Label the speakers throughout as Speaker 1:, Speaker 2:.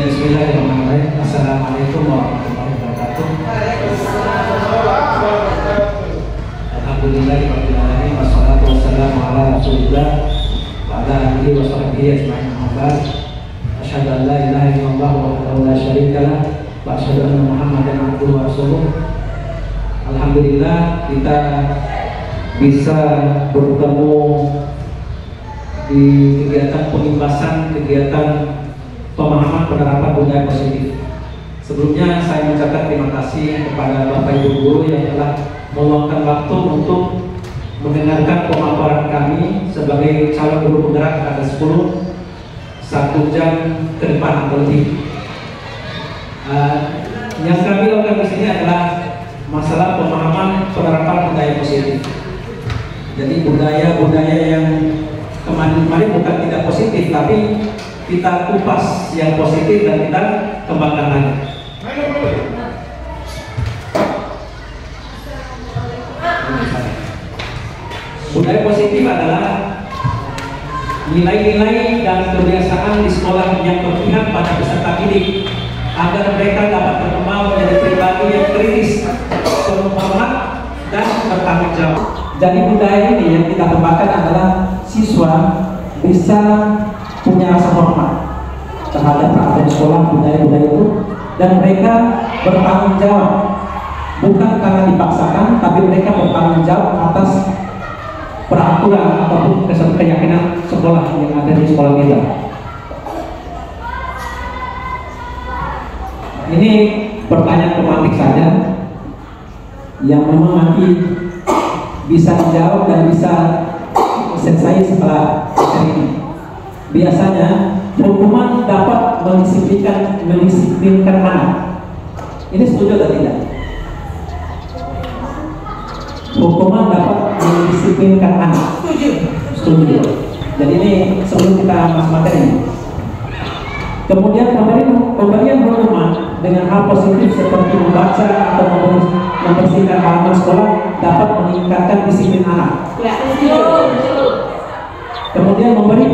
Speaker 1: Ya, bismillahirrahmanirrahim. Assalamualaikum warahmatullahi wabarakatuh. Alhamdulillahirabbil alamin wassalatu wassalamu ala Rasulillah wa ala alihi wa sahbihi ajma'in. Asyhadu an la ilaha illallah wahdahu la syarika lah wa asyhadu anna Muhammadan abduhu wa rasuluh. Alhamdulillah kita bisa bertemu di kegiatan pengimbasan, kegiatan pemahaman penerapan budaya positif. Sebelumnya saya mengucapkan terima kasih kepada Bapak Ibu guru yang telah meluangkan waktu untuk mendengarkan pemaparan kami sebagai calon guru penggerak angkatan 10 1 jam ke depan atau lebih. Yang kami lakukan di sini adalah masalah pemahaman penerapan budaya positif. Jadi budaya-budaya yang kemarin bukan tidak positif, tapi kita kupas yang positif dan kita kembangkan lagi. Budaya positif adalah nilai-nilai dan kebiasaan di sekolah yang berpihak pada peserta didik agar mereka dapat berkembang menjadi pribadi yang kritis, penuh hormat dan bertanggung jawab. Jadi budaya ini yang kita kembangkan adalah siswa bisa punya rasa hormat terhadap peraturan sekolah, budaya-budaya itu, dan mereka bertanggung jawab bukan karena dipaksakan, tapi mereka bertanggung jawab atas peraturan ataupun keyakinan sekolah yang ada di sekolah kita. Ini pertanyaan pemantik saja yang memang nanti bisa dijawab dan bisa selesai setelah ini. Biasanya hukuman dapat mendisiplinkan anak. Ini setuju atau tidak? Hukuman dapat mendisiplinkan anak. Setuju. Jadi ini sebelum kita masuk materi. Kemudian pemberian hukuman dengan hal positif seperti membaca atau membersihkan halaman sekolah dapat meningkatkan disiplin anak.
Speaker 2: Ya, setuju.
Speaker 1: Kemudian memberi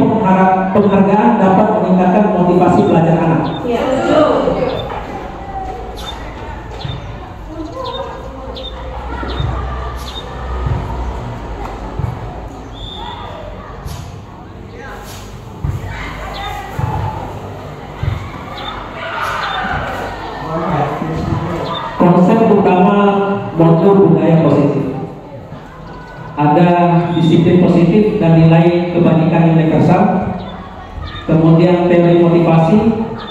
Speaker 1: penghargaan dapat meningkatkan motivasi belajar anak.
Speaker 2: Ya, setuju.
Speaker 1: Konsep utama modul budaya positif ada disiplin positif dan nilai kebajikan universal, kemudian teori motivasi,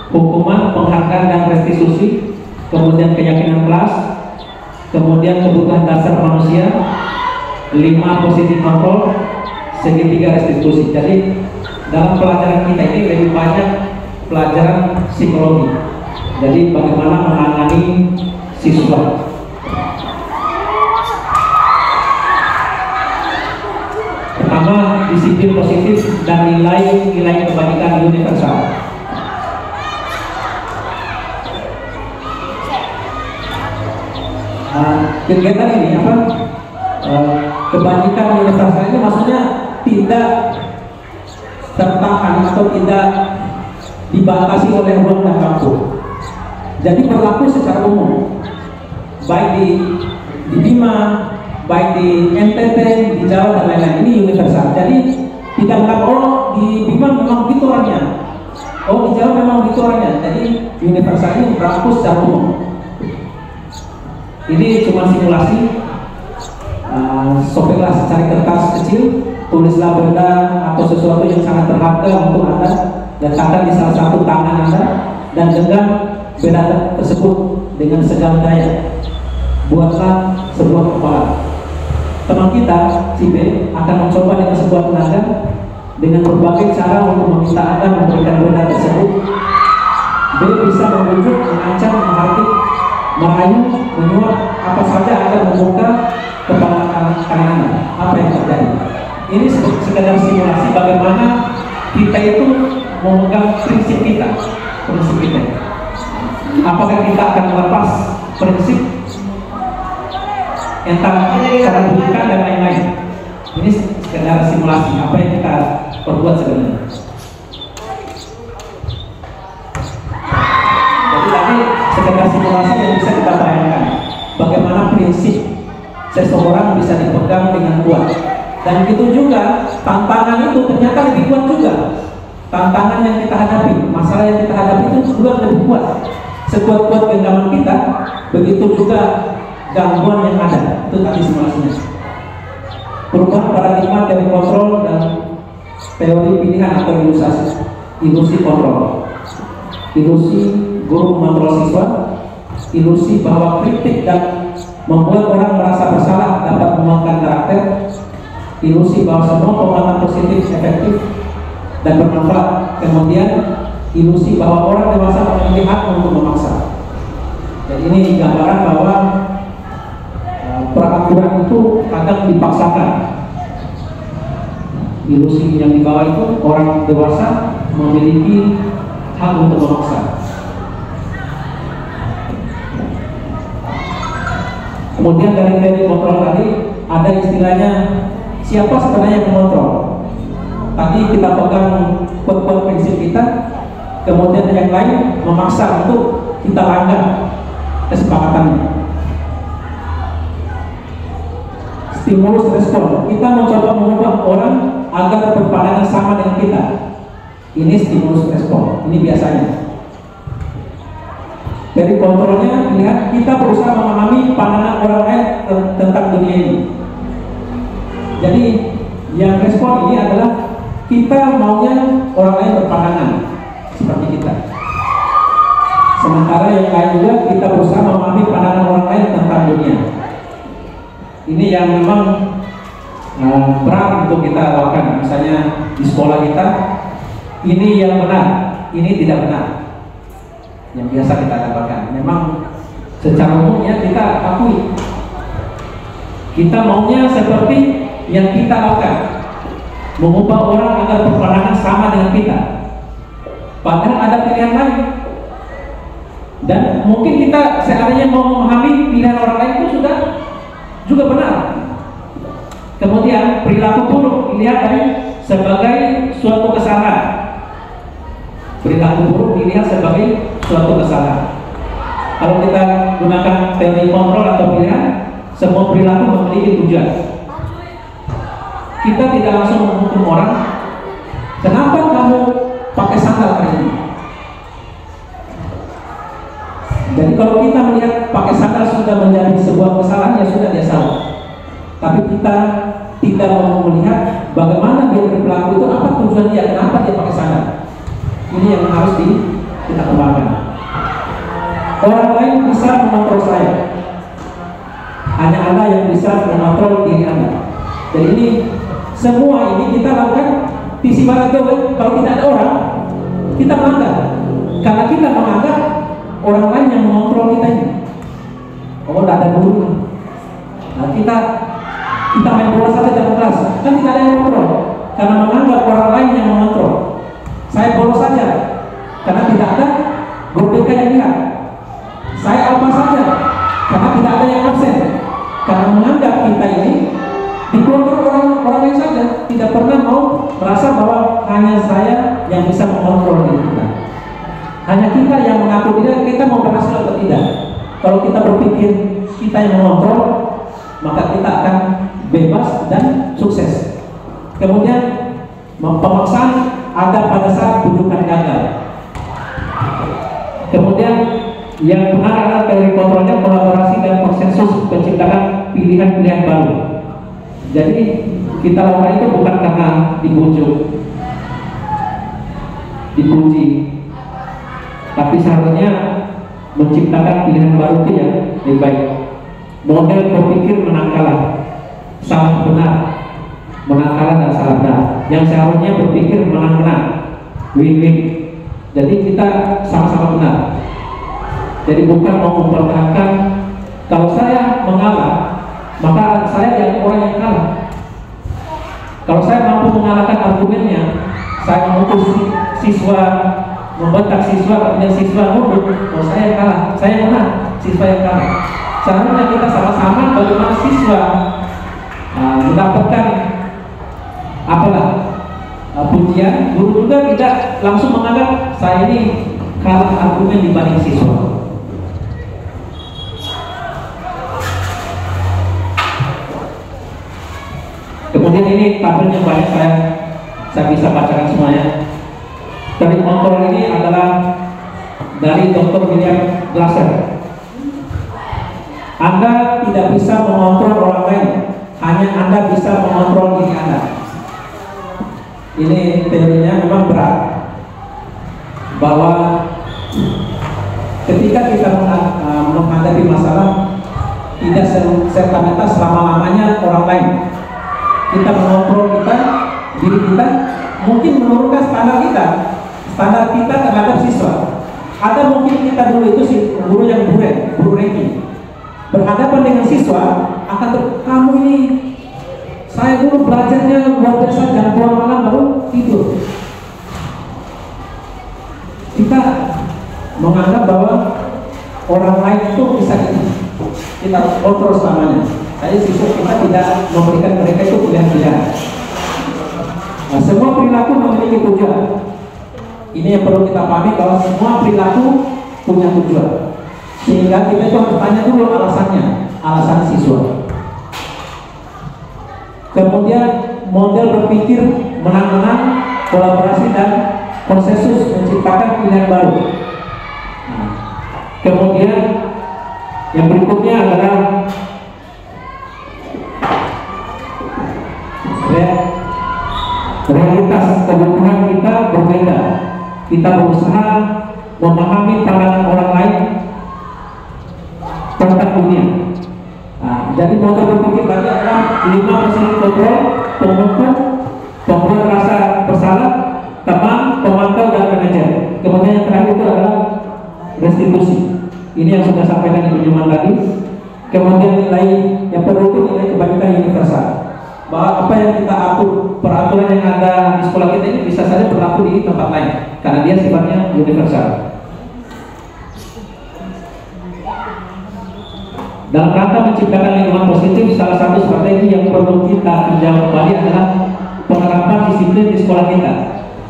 Speaker 1: hukuman, penghargaan dan restitusi, kemudian keyakinan kelas, kemudian kebutuhan dasar manusia, 5 positif kontrol, segitiga restitusi. Jadi dalam pelajaran kita ini lebih banyak pelajaran psikologi. Jadi bagaimana menangani siswa. Pertama, disiplin positif dan nilai kebajikan universal. Kegiatan ini apa? Kebajikan universal ini maksudnya tidak tertahan atau tidak dibatasi oleh ruang dan waktu. Jadi berlaku secara umum, baik di Bima, baik di NTT, di Jawa dan lain-lain. Ini universal. Jadi tidak bilang di Bima memang begitu orangnya, di Jawa memang begitu orangnya. Jadi universal ini berlaku secara umum. Ini cuma simulasi. Sopirlah cari kertas kecil, tulislah benda atau sesuatu yang sangat berharga untuk Anda, letakkan di salah satu tangan Anda dan genggam benda tersebut dengan segala daya. Buatlah sebuah kepala. Teman kita, si B, akan mencoba dengan sebuah tenaga dengan berbagai cara untuk meminta Anda memberikan benda tersebut. B bisa membujuk, mengancam, menghardik, merayu, menyuap, apa saja agar membuka kepala kanan Anda. Apa yang terjadi? Ini sekedar simulasi bagaimana kita itu memegang prinsip kita. Apakah kita akan melepas prinsip entah cara bukan dan lain-lain? Ini sekedar simulasi apa yang kita perbuat sebenarnya. simulasi yang bisa kita bayangkan bagaimana prinsip seseorang bisa dipegang dengan kuat. Dan itu juga tantangan itu ternyata lebih kuat juga. Tantangan yang kita hadapi, masalah yang kita hadapi itu juga lebih kuat. Sekuat-kuat genggaman kita, begitu juga gangguan yang ada. Itu tadi simulasinya. Perubahan paradigma dari kontrol dan teori pilihan atau ilusi kontrol. Ilusi guru mengontrol siswa, ilusi bahwa kritik dan membuat orang merasa bersalah dapat membangun karakter, ilusi bahwa semua pengalaman positif efektif dan bermanfaat, kemudian ilusi bahwa orang dewasa memiliki hak untuk memaksa. Dan ini gambaran bahwa peraturan itu kadang dipaksakan. Ilusi yang dibawa itu orang dewasa memiliki hak untuk memaksa. Kemudian dari teori kontrol tadi ada istilahnya siapa sebenarnya yang mengontrol. Tadi kita pegang kuat-kuat prinsip kita, kemudian yang lain memaksa untuk kita langgar kesepakatannya. Stimulus respon, kita mencoba mengubah orang agar berpandangan sama dengan kita. Ini stimulus respon, ini biasanya. Dari kontrolnya lihat kita berusaha memahami pandangan orang lain tentang dunia ini. Jadi yang respon ini adalah kita maunya orang lain berpandangan seperti kita. Sementara yang lain juga kita berusaha memahami pandangan orang lain tentang dunia. Ini yang memang berat untuk kita lakukan. Misalnya di sekolah kita, ini yang benar, ini tidak benar. Yang biasa kita dapatkan. Memang secara umumnya kita akui. Kita maunya seperti yang kita lakukan, mengubah orang agar berpandangan sama dengan kita. Padahal ada pilihan lain. Dan mungkin kita seandainya mau memahami pilihan orang lain itu sudah juga benar. Kemudian perilaku buruk dilihat dari sebagai suatu kesalahan. Perilaku buruk dilihat sebagai suatu kesalahan. Kalau kita gunakan teori kontrol atau pilihan, semua perilaku memiliki tujuan. Kita tidak langsung menghukum orang. Kenapa kamu pakai sandal hari ini? Jadi kalau kita melihat pakai sandal sudah menjadi sebuah kesalahan, ya sudah dia salah. Tapi kita tidak mau melihat bagaimana dia berperilaku itu, apa tujuan dia, kenapa dia pakai sandal. Ini yang harus kita kembangkan. Orang lain bisa mengontrol saya, hanya Allah yang bisa mengontrol diri Anda. Jadi ini semua ini kita lakukan visi barat. Kalau tidak ada orang, kita melanggar. Karena kita menganggap orang lain yang mengontrol kita ini. Oh, tidak ada guru. Nah, kita main bola saja dalam kelas, kan tidak ada yang mengontrol. Karena menganggap orang lain yang mengontrol. Saya bolos saja, karena tidak ada guru BK yang lihat. Saya apa saja, karena tidak ada yang absen. Karena menganggap kita ini dikontrol orang lain saja, tidak pernah mau merasa bahwa hanya saya yang bisa mengontrol diri kita. Hanya kita yang mengaku kita mau berhasil atau tidak. Kalau kita berpikir kita yang mengontrol, maka kita akan bebas dan sukses. Kemudian pemaksaan ada pada saat bujukan gagal. Kemudian yang benar adalah teori kontrolnya kolaborasi dan konsensus penciptakan pilihan-pilihan baru. Jadi kita lakukan itu bukan karena dibujuk, dipuji, tapi seharusnya menciptakan pilihan baru itu yang lebih baik. Model berpikir menang kalah, salah benar, menang kalah dan salah benar. Yang seharusnya berpikir menang menang, win-win. Jadi kita sama-sama benar. Jadi bukan mau mempertahankan kalau saya mengalah, maka saya yang orang yang kalah. Kalau saya mampu mengalahkan argumennya, saya mengutus siswa, membentak siswa, kemudian siswa mundur, oh saya kalah, saya menang, siswa yang kalah. Seharusnya kita sama-sama bagaimana siswa mendapatkan pujian, guru juga tidak langsung menganggap saya ini kalah argumen dibanding siswa. Kemudian ini tabelnya banyak, saya bisa bacakan semuanya. Teknik kontrol ini adalah dari Dr. William Glasser. Anda tidak bisa mengontrol orang lain, hanya Anda bisa mengontrol diri Anda. Ini teorinya memang berat, bahwa ketika kita menghadapi masalah, tidak serta-merta selama-lamanya orang lain. Kita mengontrol diri kita, mungkin menurunkan standar kita terhadap siswa. Ada mungkin kita dulu itu guru yang guru ranking, berhadapan dengan siswa akan kamu ini, saya dulu belajarnya luar biasa, jam 2 malam baru tidur. Kita menganggap bahwa orang lain itu bisa kita kontrol selamanya. Jadi siswa kita tidak memberikan mereka itu pilihan-pilihan. Nah, semua perilaku memiliki tujuan. Ini yang perlu kita pahami, bahwa semua perilaku punya tujuan. Sehingga kita itu harus tanya dulu alasan siswa. Kemudian model berpikir menang-menang, kolaborasi dan konsensus menciptakan pilihan baru. Nah, kemudian yang berikutnya adalah realitas kebutuhan kita berbeda. Kita berusaha memahami pandangan orang lain tentang dunia. Nah, jadi model berpikir tadi adalah 5% kontrol, pembentuk, pembuat rasa bersalah, teman, pemantau dan manajer. Kemudian yang terakhir itu adalah restitusi. Ini yang sudah sampaikan di pertemuan tadi. Kemudian nilai yang perlu itu nilai kebajikan universal, bahwa apa yang kita atur, peraturan yang ada di sekolah kita ini bisa saja berlaku di tempat lain karena dia sifatnya universal. Dalam rangka menciptakan lingkungan positif, salah satu strategi yang perlu kita tinjau kembali adalah penerapan disiplin di sekolah kita.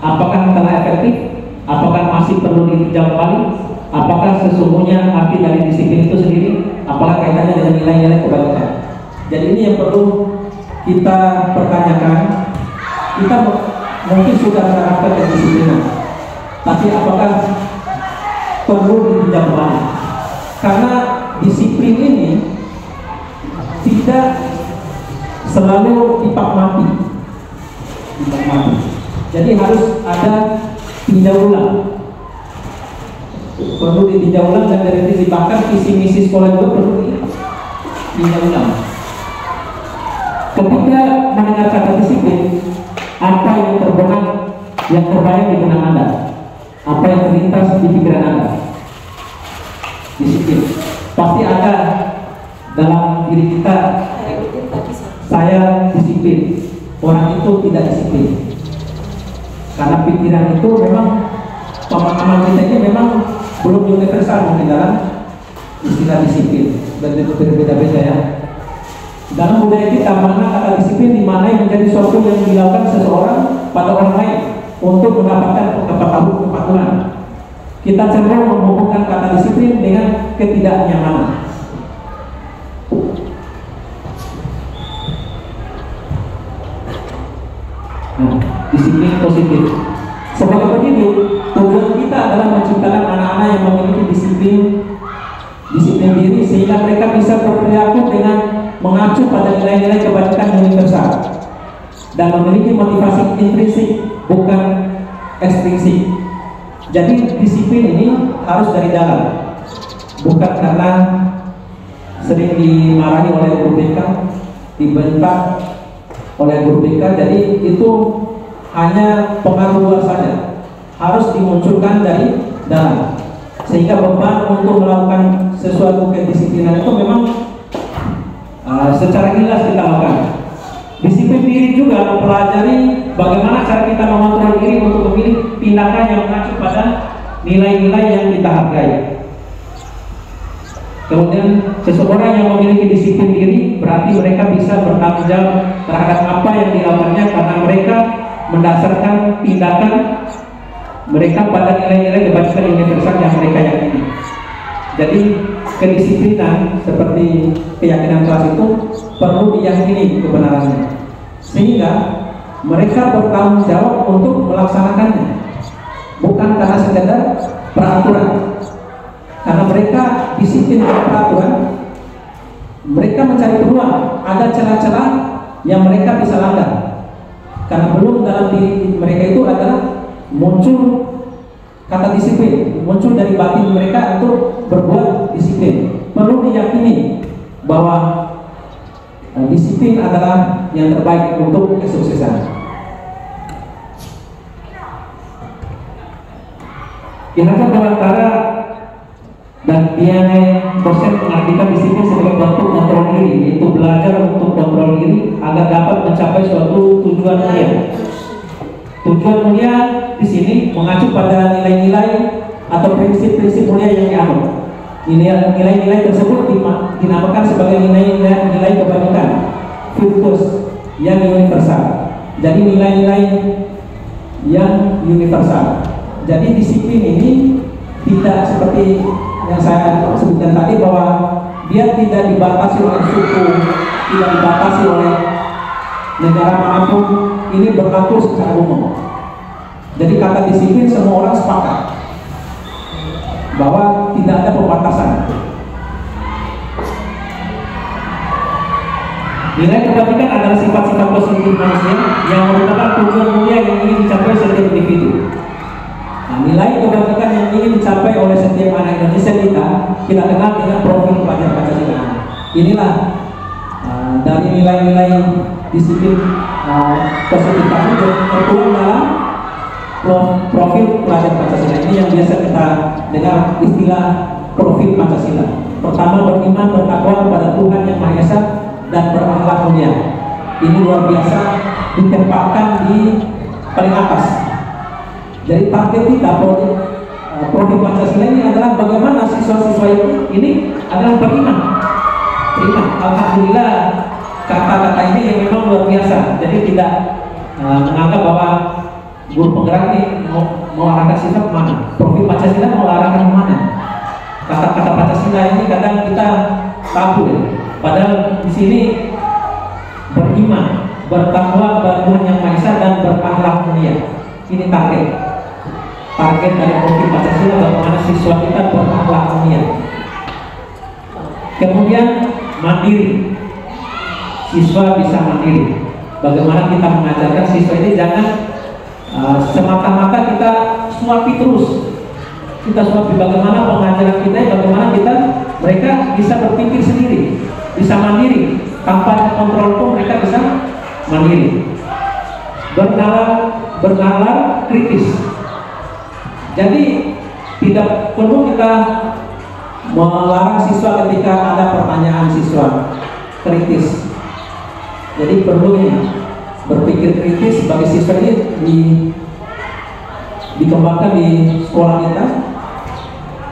Speaker 1: Apakah telah efektif? Apakah masih perlu ditinjau kembali? Apakah sesungguhnya arti dari disiplin itu sendiri? Apakah kaitannya dengan nilai-nilai kebaikan? Jadi ini yang perlu kita pertanyakan. Kita mungkin sudah menerapkan kedisiplinan, tapi apakah perlu ditinjau kembali? Karena disiplin ini tidak selalu tipak mati. Jadi harus ada tinjau ulang, perlu ditinjau ulang dan direvisi. Bahkan visi misi sekolah juga perlu ditinjau ulang. Ketika mendengar kata disiplin, apa yang terbayang di benak Anda? Apa yang terlintas di pikiran Anda? Disiplin pasti ada dalam diri kita. Saya disiplin, orang itu tidak disiplin. Karena pikiran itu memang, pemahaman kita ini memang belum universal mungkin dalam istilah disiplin, berbeda-beda ya. Dalam budaya kita, mana kata disiplin dimaknai menjadi suatu yang dilakukan seseorang pada orang lain untuk mendapatkan kepatuhan. Kita cenderung menghubungkan kata disiplin dengan ketidaknyamanan. Nah, disiplin positif. Sebagai pendidik, tujuan kita adalah menciptakan anak-anak yang memiliki disiplin diri, sehingga mereka bisa berperilaku dengan mengacu pada nilai-nilai kebajikan universal dan memiliki motivasi intrinsik, bukan ekstrinsik. Jadi disiplin ini harus dari dalam, bukan karena sering dimarahi oleh guru BK, dibentak oleh guru BK. Jadi itu hanya pengaruh luar saja, harus dimunculkan dari dalam, sehingga beban untuk melakukan sesuatu kedisiplinan itu memang secara jelas kita lakukan. Disiplin diri juga mempelajari bagaimana cara kita mengontrol diri untuk memilih tindakan yang mengacu pada nilai-nilai yang kita hargai. Kemudian seseorang yang memiliki disiplin diri berarti mereka bisa bertanggung jawab terhadap apa yang dilakukannya, karena mereka mendasarkan tindakan mereka pada nilai-nilai kebajikan universal yang mereka yakini. Jadi kedisiplinan seperti keyakinan kelas itu perlu diyakini kebenarannya, sehingga mereka bertanggung jawab untuk melaksanakannya, bukan karena sekedar peraturan. Karena mereka disiplin dengan peraturan, mereka mencari peluang, ada celah-celah yang mereka bisa langgar. Karena belum dalam diri mereka itu adalah muncul kata disiplin, muncul dari batin mereka untuk berbuat disiplin. Perlu diyakini bahwa disiplin adalah yang terbaik untuk kesuksesan. Kira-kira Bawantara dan Diane dosen mengartikan disiplin sebagai bentuk kontrol diri, yaitu belajar untuk kontrol diri agar dapat mencapai suatu tujuan mulia. Tujuan mulia di sini mengacu pada nilai-nilai atau prinsip-prinsip mulia yang dianut. Nilai-nilai tersebut dinamakan sebagai nilai kebajikan, virtus yang universal. Jadi nilai-nilai yang universal. Jadi disiplin ini tidak seperti yang saya sebutkan tadi, bahwa dia tidak dibatasi oleh suku, tidak dibatasi oleh negara manapun. Ini berlaku secara umum. Jadi kata disiplin semua orang sepakat bahwa tidak ada pembatasan. Nilai kebajikan adalah sifat-sifat positif manusia yang merupakan tujuan mulia yang ingin dicapai setiap individu. Nah, nilai kebajikan yang ingin dicapai oleh setiap anak Indonesia kita kenal dengan profil pelajar Pancasila. Inilah dari nilai-nilai disiplin positif tadi tertuang dalam profil pelajar Pancasila. Ini yang biasa kita dengar istilah profil Pancasila. Pertama, beriman bertakwa kepada Tuhan Yang Maha Esa dan berakhlak mulia. Ini luar biasa ditempatkan di paling atas. Jadi target kita profil Pancasila ini adalah bagaimana siswa-siswa ini adalah beriman. Alhamdulillah, kata-kata ini yang memang luar biasa. Jadi tidak menganggap bahwa guru penggerak ini mau arahkan siswa kemana, profil Pancasila mau arahkan kemana. Kata-kata Pancasila ini kadang kita tabu ya. Padahal di sini beriman, bertakwa kepada Tuhan Yang Maha Esa dan berakhlak mulia. Ini target dari profil Pancasila, bagaimana siswa kita berakhlak mulia. Kemudian mandiri, siswa bisa mandiri. Bagaimana kita mengajarkan siswa ini jangan semata-mata kita suapi terus. Kita suapi, bagaimana pengajaran kita, bagaimana mereka bisa berpikir sendiri, bisa mandiri, tanpa kontrol pun mereka bisa mandiri. Bernalar kritis. Jadi tidak perlu kita melarang siswa ketika ada pertanyaan siswa kritis. Jadi perlu berpikir kritis bagi siswa ini dikembangkan di sekolah kita.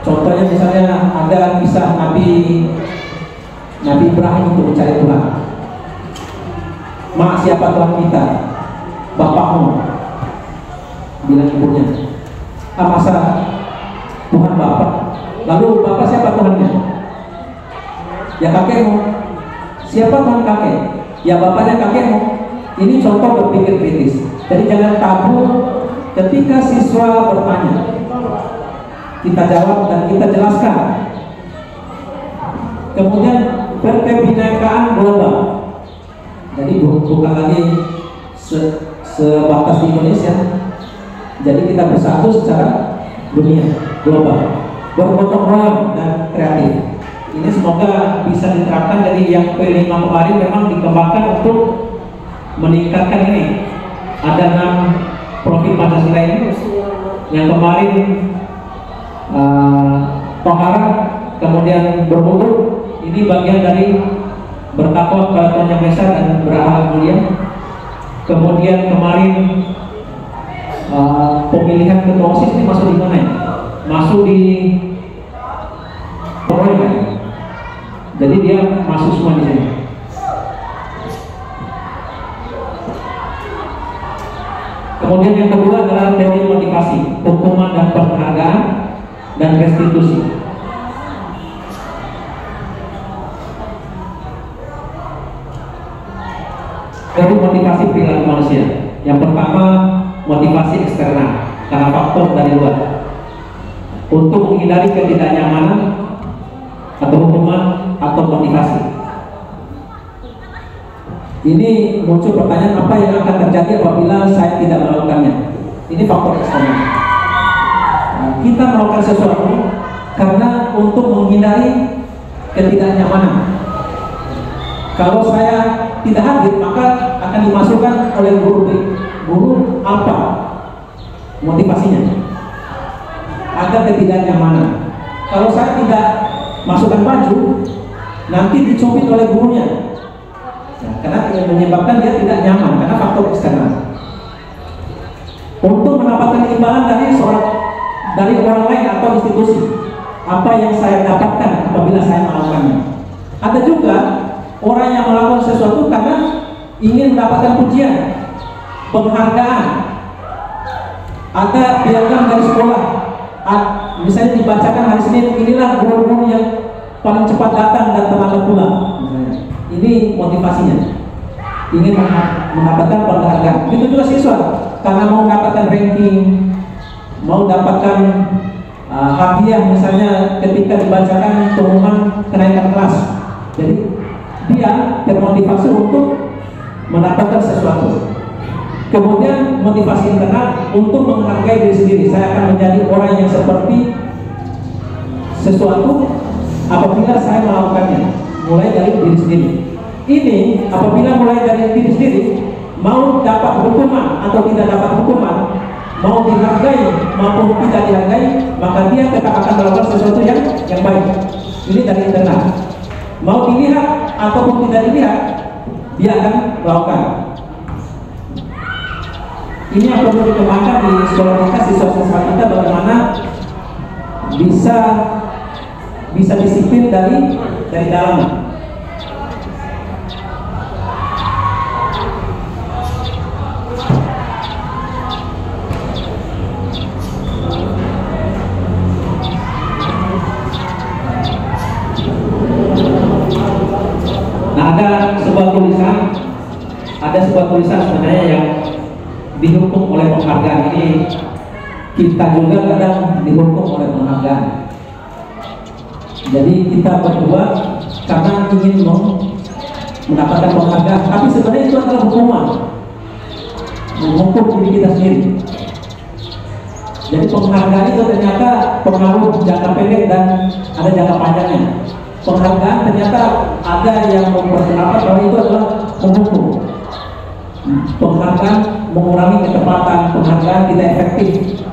Speaker 1: Contohnya misalnya ada kisah Nabi Ibrahim untuk mencari Tuhan. Mak, siapa Tuhan kita? Bapakmu, bilang ibunya. Masa Tuhan bapak? Lalu bapak siapa Tuhannya? Ya kakekmu. Siapa Tuhan kakek? Ya bapaknya kakekmu. Ini contoh berpikir kritis. Jadi jangan tabu ketika siswa bertanya. Kita jawab dan kita jelaskan. Kemudian berkebinekaan global. Jadi bukan lagi sebatas di Indonesia. Jadi kita bersatu secara dunia, global, bergotong royong dan kreatif. Ini semoga bisa diterapkan. Dari yang P5 kemarin memang dikembangkan untuk meningkatkan ini. Ada 6 profil Pancasila ini. Yang kemarin tohara, kemudian berwudu, ini bagian dari bertakwa kepada Tuhan Yang Maha Esa dan berakhlak mulia. Kemudian kemarin pemilihan ketua OSIS ini masuk di mana ya? Masuk di proyek. Jadi dia masuk semua di sini. Kemudian yang kedua adalah teori motivasi, hukuman dan penghargaan dan restitusi. dari motivasi perilaku manusia. Yang pertama, motivasi eksternal karena faktor dari luar untuk menghindari ketidaknyamanan atau hukuman atau motivasi. Ini muncul pertanyaan, apa yang akan terjadi apabila saya tidak melakukannya? Ini faktor eksternal. Kita melakukan sesuatu karena untuk menghindari ketidaknyamanan. Kalau saya tidak hadir, maka akan dimasukkan oleh guru apa motivasinya? Agar ketidaknyamanan. Kalau saya tidak masukkan baju, nanti dicubit oleh gurunya. Karena menyebabkan dia tidak nyaman karena faktor eksternal. Untuk mendapatkan imbalan dari orang lain atau institusi, apa yang saya dapatkan apabila saya melakukannya. Ada juga orang yang melakukan sesuatu karena ingin mendapatkan pujian, penghargaan. Ada piagam dari sekolah, misalnya dibacakan hari Senin, inilah guru-guru yang paling cepat datang dan terlambat pulang. Ini motivasinya, ingin mendapatkan penghargaan. Itu juga siswa karena mau mendapatkan ranking, mau dapatkan hadiah, misalnya ketika dibacakan pengumuman kenaikan kelas. Jadi dia termotivasi untuk mendapatkan sesuatu. Kemudian motivasi internal untuk menghargai diri sendiri. Saya akan menjadi orang yang seperti sesuatu apabila saya melakukannya, mulai dari diri sendiri. Ini apabila mulai dari diri sendiri, mau dapat hukuman atau tidak dapat hukuman, mau dihargai maupun tidak dihargai, maka dia tetap akan melakukan sesuatu yang baik. Ini dari internal. Mau dilihat ataupun tidak dilihat, dia akan melakukan. Ini yang perlu dikembangkan di sekolah kita, siswa-siswa kita, bagaimana bisa disiplin dari dalam. Ada sebuah tulisan sebenarnya yang dihukum oleh penghargaan. Ini kita juga kadang dihukum oleh penghargaan. Jadi kita berbuat karena ingin mendapatkan penghargaan, tapi sebenarnya itu adalah hukuman, menghukum diri kita sendiri. Jadi penghargaan itu ternyata pengaruh jangka pendek dan ada jangka panjangnya. Penghargaan ternyata ada yang memperkenalkan bahwa itu adalah menghukum. Penghargaan mengurangi kecepatan, penghargaan tidak efektif,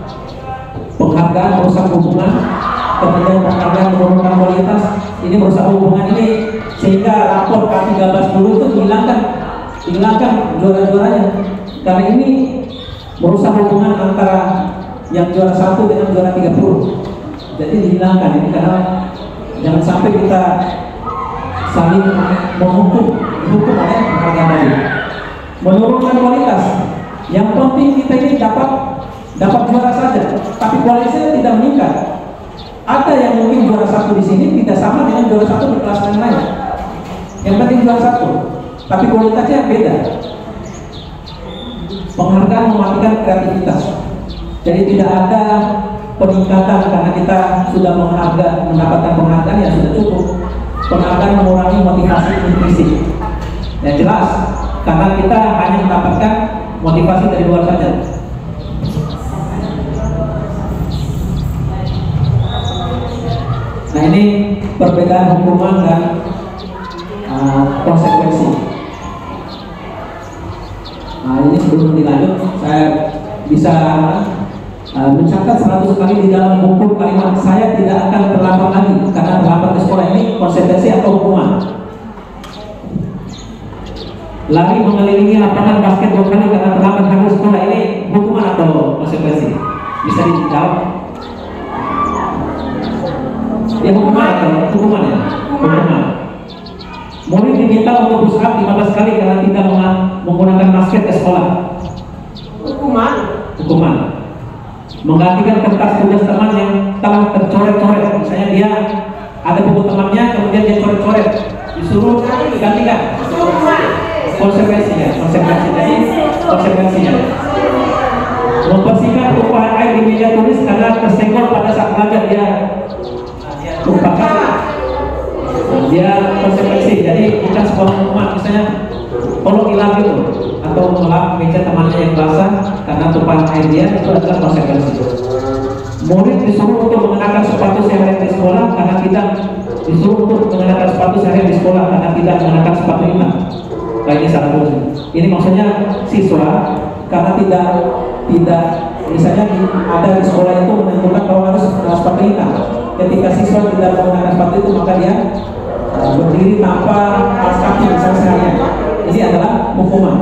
Speaker 1: penghargaan merusak hubungan, kemudian penghargaan menurunkan kualitas. Ini merusak hubungan ini sehingga rapor K13 dulu itu dihilangkan juara-juaranya, karena ini merusak hubungan antara yang juara 1 dengan juara 30. Jadi dihilangkan ini karena jangan sampai kita saling dihukum oleh penghargaan tadi. Menurunkan kualitas. Yang penting kita ini dapat juara saja, tapi kualitasnya tidak meningkat. Ada yang mungkin juara 1 di sini tidak sama dengan juara 1 di kelas yang lain. Yang penting juara 1, tapi kualitasnya beda. Penghargaan mematikan kreativitas. Jadi tidak ada peningkatan karena kita sudah mendapatkan penghargaan yang sudah cukup. Penghargaan mengurangi motivasi intrinsik. Yang jelas, karena kita hanya mendapatkan motivasi dari luar saja. Nah, ini perbedaan hukuman dan konsekuensi. Nah, ini sebelum dilanjut, saya bisa mencatat 100 kali di dalam buku kalimat saya tidak akan terlambat lagi karena terlambat ke sekolah. Ini konsekuensi atau hukuman. Lari mengelilingi lapangan basket 2 kali karena terlambat ke sekolah, ini hukuman atau konsekuensi? Bisa dijawab? Ya hukuman atau hukuman ya? Hukuman. Murid diminta untuk push up 15 kali karena tidak menggunakan basket ke sekolah.
Speaker 2: Hukuman.
Speaker 1: Hukuman. Menggantikan kertas tugas teman yang telah tercoret-coret. Misalnya dia ada buku temannya, kemudian dia coret-coret, disuruh gantikan.
Speaker 2: Hukuman.
Speaker 1: konsekuensinya. Jadi konsekuensinya membersihkan tumpahan air di meja tulis karena tersenggol pada saat belajar, dia tumpahkan, dia konsekuensi. Jadi bukan sebuah hukuman, misalnya tolong hilang gitu atau melap meja temannya yang basah karena tumpahan air dia, itu adalah konsekuensi. Murid disuruh untuk mengenakan sepatu sehari di sekolah karena tidak disuruh untuk mengenakan sepatu sehari di sekolah karena tidak mengenakan sepatu hitam. Kayaknya salah terus. Ini maksudnya siswa karena tidak misalnya ada di sekolah itu menentukan bahwa harus sepatu hitam. Ketika siswa tidak menggunakan sepatu itu, maka dia berdiri tanpa alas kaki misalnya seharian. Ini adalah hukuman.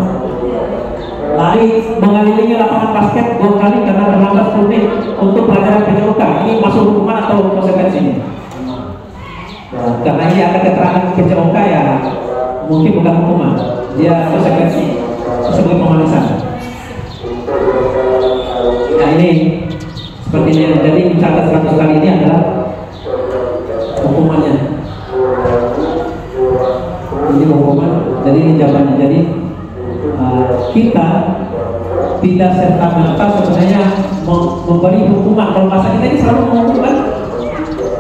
Speaker 1: Lari mengelilingi lapangan basket 2 kali karena terlambat 10 menit untuk pelajaran PJOK. Ini masuk hukuman atau konsekuensinya? Karena ini ada keterangan PJOK ya, mungkin bukan hukuman, dia konsekuensi sebagai pemanasan. Nah ini seperti ini. Jadi mencatat 100 kali ini adalah hukumannya. Ini hukuman. Jadi ini jawabannya. Jadi kita tidak serta-merta sebenarnya memberi hukuman. Kalau bahasa kita ini selalu menghukumkan,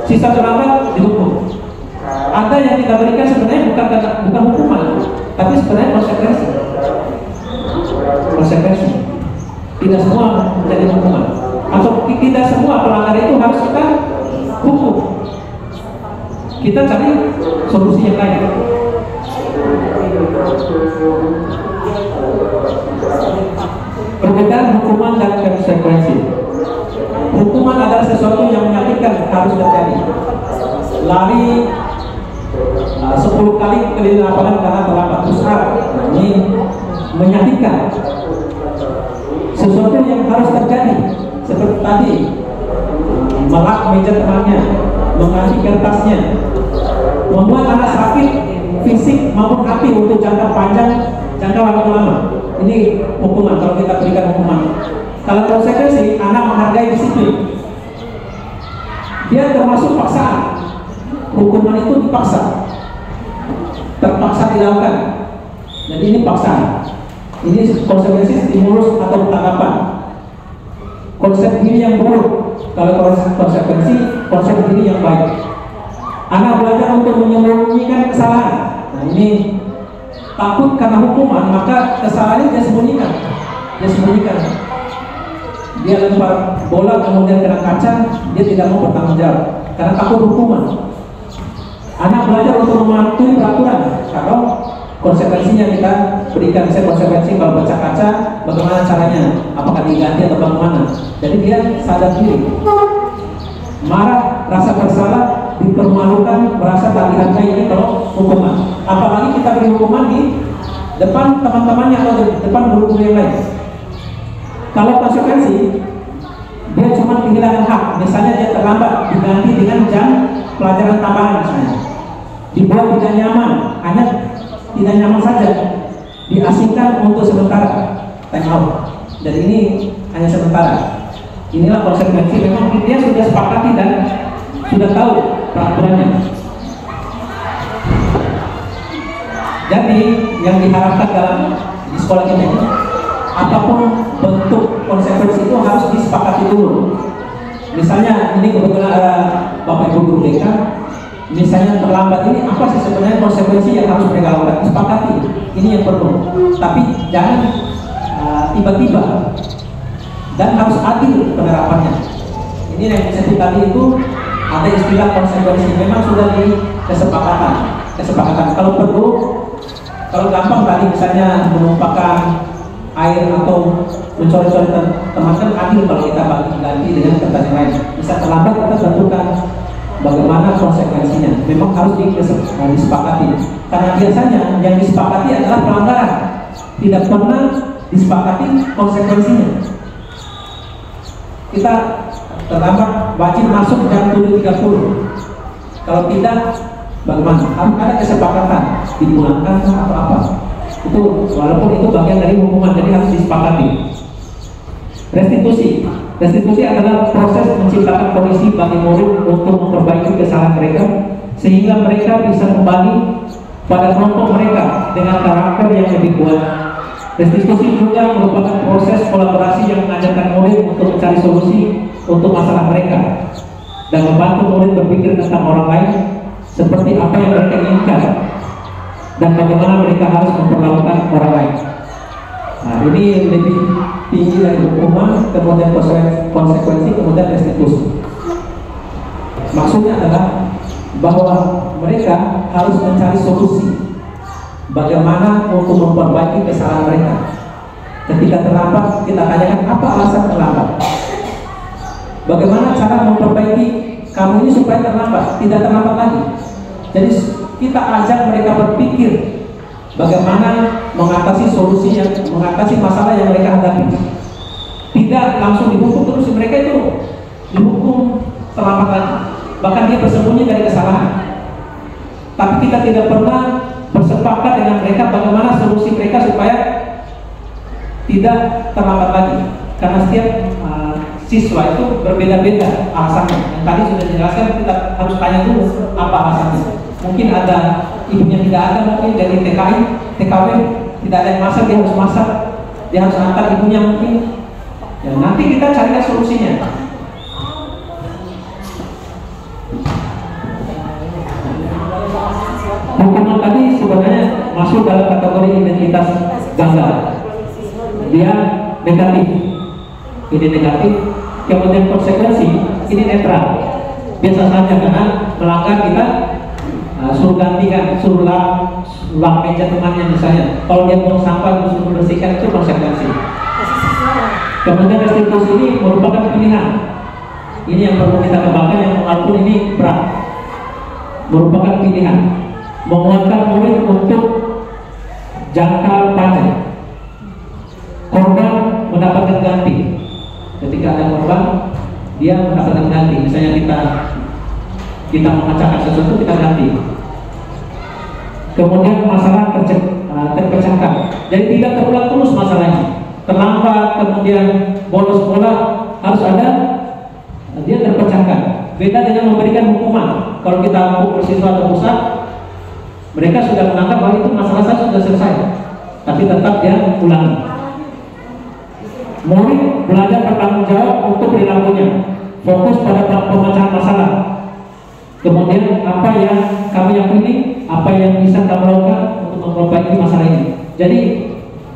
Speaker 1: sisa terlambat dihukum. Ada yang kita berikan sebenarnya bukan hukuman, tapi sebenarnya konsekuensi. Konsekuensi. Tidak semua menjadi hukuman, atau tidak semua pelanggar itu harus kita hukum. Kita cari solusi yang lain. Perbedaan hukuman dan konsekuensi. Hukuman adalah sesuatu yang menyakitkan, harus terjadi. Lari 10 kali keliling lapangan karena terlambat pusat, ini menyakitkan. Sesuatu yang harus terjadi, seperti tadi melak meja temannya, mengganti kertasnya, membuat anak sakit fisik maupun hati untuk jangka panjang, jangka waktu lama. Ini hukuman kalau kita berikan hukuman. Kalau konsekuensi, anak menghargai disiplin. Dia termasuk paksaan. Hukuman itu dipaksa, terpaksa dilakukan. Jadi ini paksaan. Ini konsekuensi stimulus atau tanggapan. Konsep diri yang buruk. Kalau konsekuensi, konsep diri yang baik. Anak belajar untuk menyembunyikan kesalahan. Nah ini takut karena hukuman, maka kesalahannya dia sembunyikan. Dia lempar bola kemudian kena kaca, dia tidak mau bertanggung jawab karena takut hukuman. Anak belajar untuk mematuhi peraturan. Kalau konsekuensinya kita berikan, misalnya konsekuensi kalau baca kaca, bagaimana caranya, apakah diganti atau bagaimana. Jadi dia sadar diri. Marah, rasa bersalah, dipermalukan, merasa tak dihargai, ini kalau hukuman. Apalagi kita beri hukuman di depan teman-temannya atau di depan guru-guru yang lain. Kalau konsekuensi, dia cuma kehilangan hak. Misalnya dia terlambat, diganti dengan jam pelajaran tambahan misalnya. Dibuat tidak nyaman, hanya tidak nyaman saja, diasingkan untuk sementara, time out. Jadi ini hanya sementara. Inilah konsekuensi. Memang dia sudah sepakati dan sudah tahu peraturannya. Jadi yang diharapkan dalam di sekolah ini, apapun bentuk konsekuensi itu harus disepakati dulu. Misalnya ini kebetulan ada Bapak Ibu guru BK, misalnya terlambat ini apa sih sebenarnya konsekuensi yang harus mereka lakukan? Sepakati, ini yang perlu. Tapi jangan tiba-tiba dan harus adil penerapannya. Ini yang disebut tadi itu ada istilah konsekuensi. Memang sudah di kesepakatan. Kalau perlu, kalau gampang tadi misalnya menumpahkan air atau mencuri-curi teman kan adil kalau kita ganti dengan kertas yang lain. Bisa terlambat kita tentukan bagaimana konsekuensinya. Memang harus disepakati. Karena biasanya yang disepakati adalah pelanggaran, tidak pernah disepakati konsekuensinya. Kita terlambat wajib masuk jam 7.30. Kalau tidak, bagaimana? Harus ada kesepakatan, dipulangkan atau apa. Itu walaupun itu bagian dari hukuman, jadi harus disepakati. Restitusi adalah proses menciptakan kondisi bagi murid untuk memperbaiki kesalahan mereka sehingga mereka bisa kembali pada kelompok mereka dengan karakter yang lebih kuat. Restitusi juga merupakan proses kolaborasi yang mengajarkan murid untuk mencari solusi untuk masalah mereka dan membantu murid berpikir tentang orang lain seperti apa yang mereka inginkan dan bagaimana mereka harus memperlakukan orang lain. Nah, ini lebih tinggi dari hukuman, kemudian konsekuensi, kemudian restitusi. Maksudnya adalah bahwa mereka harus mencari solusi bagaimana untuk memperbaiki kesalahan mereka. Ketika terlambat, kita tanyakan apa alasan terlambat, bagaimana cara memperbaiki kamu ini supaya tidak terlambat lagi. Jadi kita ajak mereka berpikir bagaimana mengatasi solusinya, mengatasi masalah yang mereka hadapi. Tidak langsung dihukum terus, mereka itu dihukum terlambat lagi, bahkan dia bersembunyi dari kesalahan. Tapi kita tidak pernah bersepakat dengan mereka bagaimana solusi mereka supaya tidak terlambat lagi, karena setiap siswa itu berbeda-beda alasannya. Yang tadi sudah dijelaskan, kita harus tanya dulu apa alasannya. Mungkin ada ibunya tidak ada, mungkin dari TKW tidak ada yang masak, dia harus masak, dia harus antar ibunya mungkin. Ya, nanti kita carikan solusinya. Hukuman tadi sebenarnya masuk dalam kategori identitas gagal. Dia negatif, ini negatif. Kemudian konsekuensi ini netral, biasa saja, karena melanggar kita suruh gantikan, suruh lap meja temannya misalnya. Kalau dia buang sampah suruh bersihkan, itu konsekuensi. Kemudian restitusi ini merupakan pilihan. Ini yang perlu kita kembangkan, yang walaupun ini berat, merupakan pilihan. Menguatkan murid untuk jangka panjang. Korban mendapatkan ganti. Ketika ada korban, dia mendapatkan ganti. Misalnya kita memecahkan sesuatu, kita ganti. Kemudian masalah terpecahkan. Jadi tidak terulang terus masalahnya. Terlambat, kemudian bolos sekolah, harus ada dia terpecahkan. Beda dengan memberikan hukuman. Kalau kita hukum siswa atau pusat, mereka sudah menganggap bahwa itu masalah saya sudah selesai, tapi tetap dia ulangi. Murid belajar bertanggung jawab untuk perilakunya, fokus pada pemecahan masalah. Kemudian apa yang kami yakini, apa yang bisa kami lakukan untuk memperbaiki masalah ini. Jadi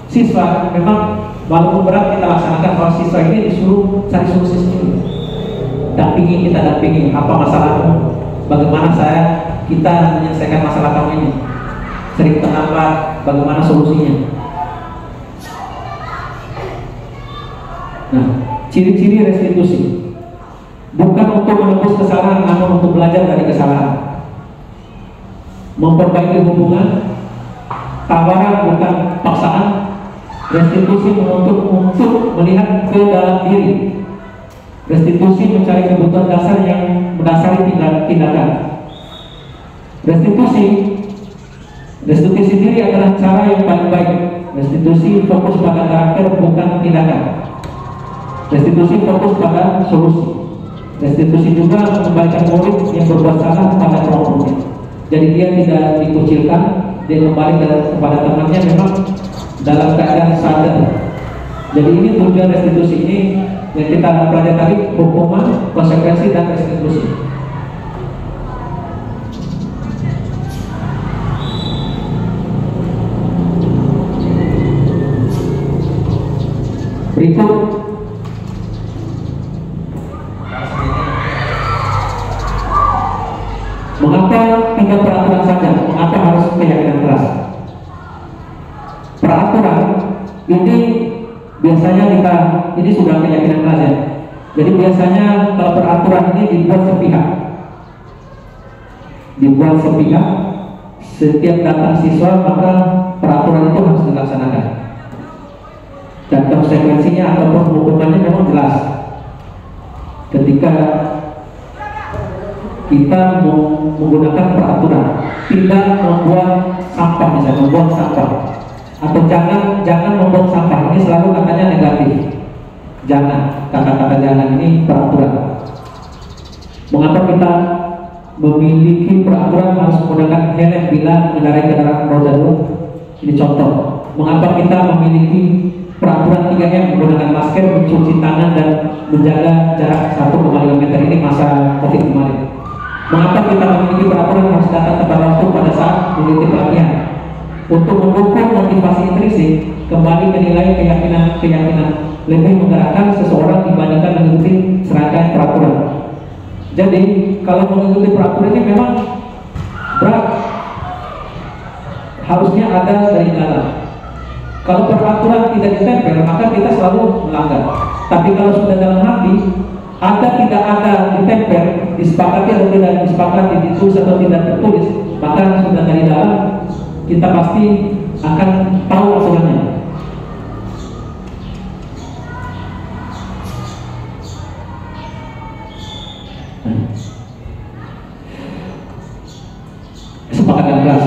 Speaker 1: siswa memang walaupun berat kita laksanakan, kalau siswa ini disuruh cari solusi sendiri. Kita dampingi apa masalahmu, bagaimana kita menyelesaikan masalah kamu ini. Sering terlambat, bagaimana solusinya. Nah, ciri-ciri restitusi bukan untuk menebus kesalahan, namun untuk belajar dari kesalahan. Memperbaiki hubungan, tawaran bukan paksaan. Restitusi menuntut untuk melihat ke dalam diri. Restitusi mencari kebutuhan dasar yang mendasari tindakan. Restitusi diri adalah cara yang paling baik. Restitusi fokus pada karakter bukan tindakan. Restitusi fokus pada solusi. Restitusi juga mengembalikan murid yang berbuat salah pada kelompoknya. Jadi dia tidak dikucilkan, dia kembali kepada temannya memang dalam keadaan sadar. Jadi ini tujuan restitusi ini yang kita pelajari tadi, hukuman, konsekuensi, dan restitusi. Berikut mengapa tidak peraturan saja, mengapa harus keyakinan keras? Peraturan ini biasanya ini sudah keyakinan keras ya. Jadi biasanya kalau peraturan ini dibuat sepihak, setiap datang siswa maka peraturan itu harus dilaksanakan. Dan konsekuensinya ataupun hukumannya memang jelas. Ketika kita menggunakan peraturan, tidak membuang sampah, misalnya membuang sampah, atau jangan membuang sampah, ini selalu katanya negatif. Jangan, kata-kata jangan ini peraturan. Mengapa kita memiliki peraturan harus menggunakan helm bila mengendarai kendaraan roda 2. Ini contoh. Mengapa kita memiliki peraturan 3M, menggunakan masker, mencuci tangan, dan menjaga jarak 1,5 meter ini masa COVID kemarin. Mengapa kita memiliki peraturan harus datang tepat waktu pada saat mengikuti pelatihan? Untuk mendukung motivasi intrinsik, kembali ke nilai keyakinan lebih menggerakkan seseorang dibandingkan mengikuti serangkaian peraturan. Jadi kalau mengikuti peraturan ini memang berat, harusnya ada dari dalam. Kalau peraturan tidak ditempel, maka kita selalu melanggar. Tapi kalau sudah dalam hati, ada tidak ada ditempel, disepakati atau tidak disepakati, ditulis atau tidak tertulis, maka sudah dari dalam, kita pasti akan tahu aturannya. Kesepakatan kelas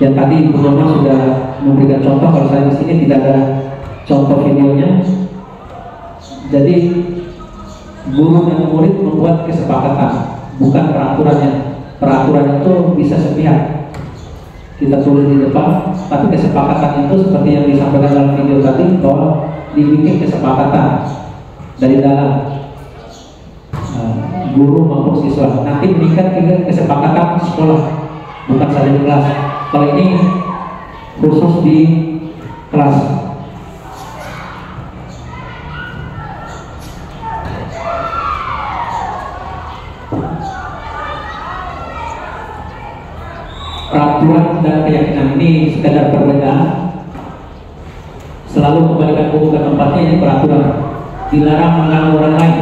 Speaker 1: yang tadi Bu Mama sudah memberikan contoh. Kalau saya di sini tidak ada contoh videonya. Jadi guru dan murid membuat kesepakatan, bukan peraturannya. Peraturan itu bisa sepihak, kita tulis di depan, tapi kesepakatan itu seperti yang disampaikan dalam video tadi, bahwa dibikin kesepakatan dari dalam guru maupun siswa. Nanti meningkat ke kesepakatan sekolah, bukan saja di kelas. Kalau ini khusus di kelas. Peraturan dan keyakinan ini sekadar perbedaan. Selalu kembalikan buku ke tempatnya. Ini peraturan. Dilarang mengganggu orang lain.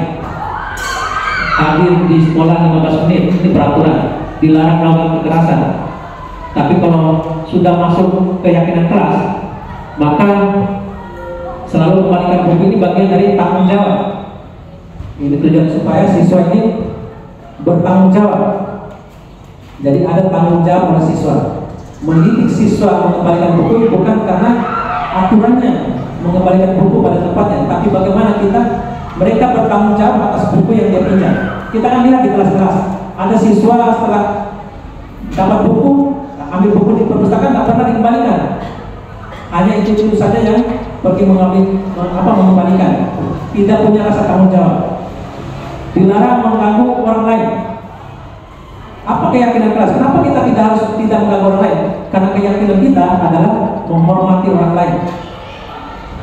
Speaker 1: Hadir di sekolah 15 menit. Ini peraturan. Dilarang melakukan kekerasan. Tapi kalau sudah masuk keyakinan kelas, maka selalu kembalikan buku. Ini bagian dari tanggung jawab. Ini tujuan supaya siswa ini bertanggung jawab. Jadi ada tanggung jawab oleh siswa. Mendidik siswa mengembalikan buku bukan karena aturannya mengembalikan buku pada tempatnya, tapi bagaimana mereka bertanggung jawab atas buku yang dia pinjam. Kita kan lihat di kelas-kelas, ada siswa setelah dapat buku, ambil buku di perpustakaan tidak pernah dikembalikan. Hanya itu saja yang pergi mengembalikan. Tidak punya rasa tanggung jawab. Dilarang mengganggu orang lain. Apa keyakinan kelas? Kenapa kita tidak mengganggu orang lain? Karena keyakinan kita adalah menghormati orang lain.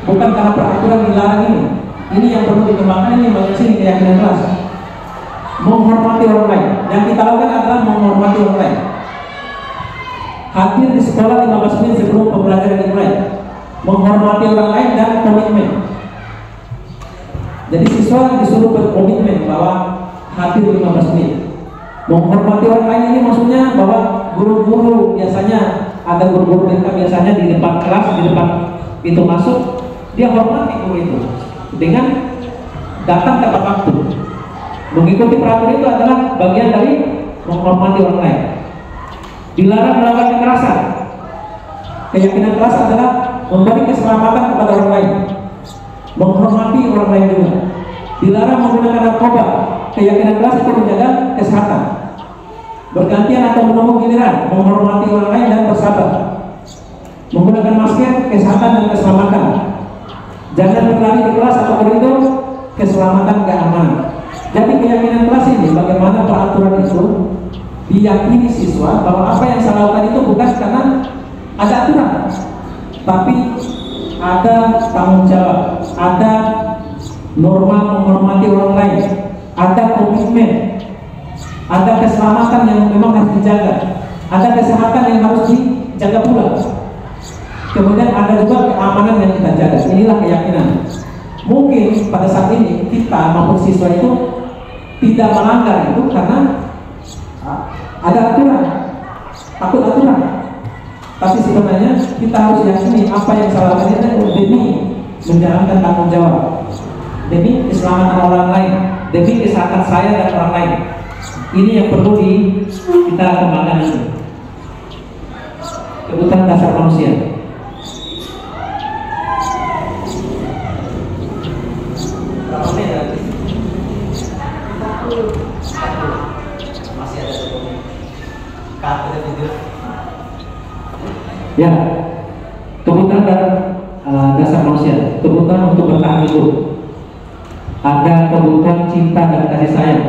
Speaker 1: Bukan karena peraturan dilarang ini. Ini yang perlu dikembangkan, ini bagian sini keyakinan kelas. Menghormati orang lain. Yang kita lakukan adalah menghormati orang lain. Hadir di sekolah 15 menit sebelum pembelajaran dimulai. Menghormati orang lain dan komitmen. Jadi siswa disuruh berkomitmen bahwa hadir 15 menit. Menghormati orang lain ini maksudnya bahwa guru-guru biasanya, ada guru-guru mereka biasanya di depan kelas, di depan pintu masuk, dia hormati guru itu dengan datang tepat waktu. Mengikuti peraturan itu adalah bagian dari menghormati orang lain. Dilarang melakukan kekerasan. Keyakinan kelas adalah memberi keselamatan kepada orang lain, menghormati orang lain juga. Dilarang menggunakan narkoba. Keyakinan kelas itu menjaga kesehatan. Bergantian atau menunggu giliran, menghormati orang lain dan bersabar. Menggunakan masker, kesehatan dan keselamatan. Jangan berlari di kelas atau koridor, keselamatan keamanan. Jadi keyakinan kelas ini bagaimana peraturan itu diyakini siswa bahwa apa yang saya lakukan itu bukan karena ada aturan, tapi ada tanggung jawab, ada norma menghormati orang lain, ada komitmen, ada keselamatan yang memang harus dijaga, ada kesehatan yang harus dijaga pula. Kemudian ada juga keamanan yang kita jaga. Inilah keyakinan. Mungkin pada saat ini kita maupun siswa itu tidak melanggar itu karena ada aturan, takut aturan. Tapi sebenarnya kita harus yakini apa yang saya lakukan itu demi menjalankan tanggung jawab, demi keselamatan orang lain, demi kesehatan saya dan orang lain. Ini yang perlu kita kembangkan itu. Kebutuhan dasar manusia. Berapa menit lagi? Masih ada Ya, kebutuhan dasar manusia, kebutuhan untuk bertahan hidup. Ada kebutuhan cinta dan kasih sayang,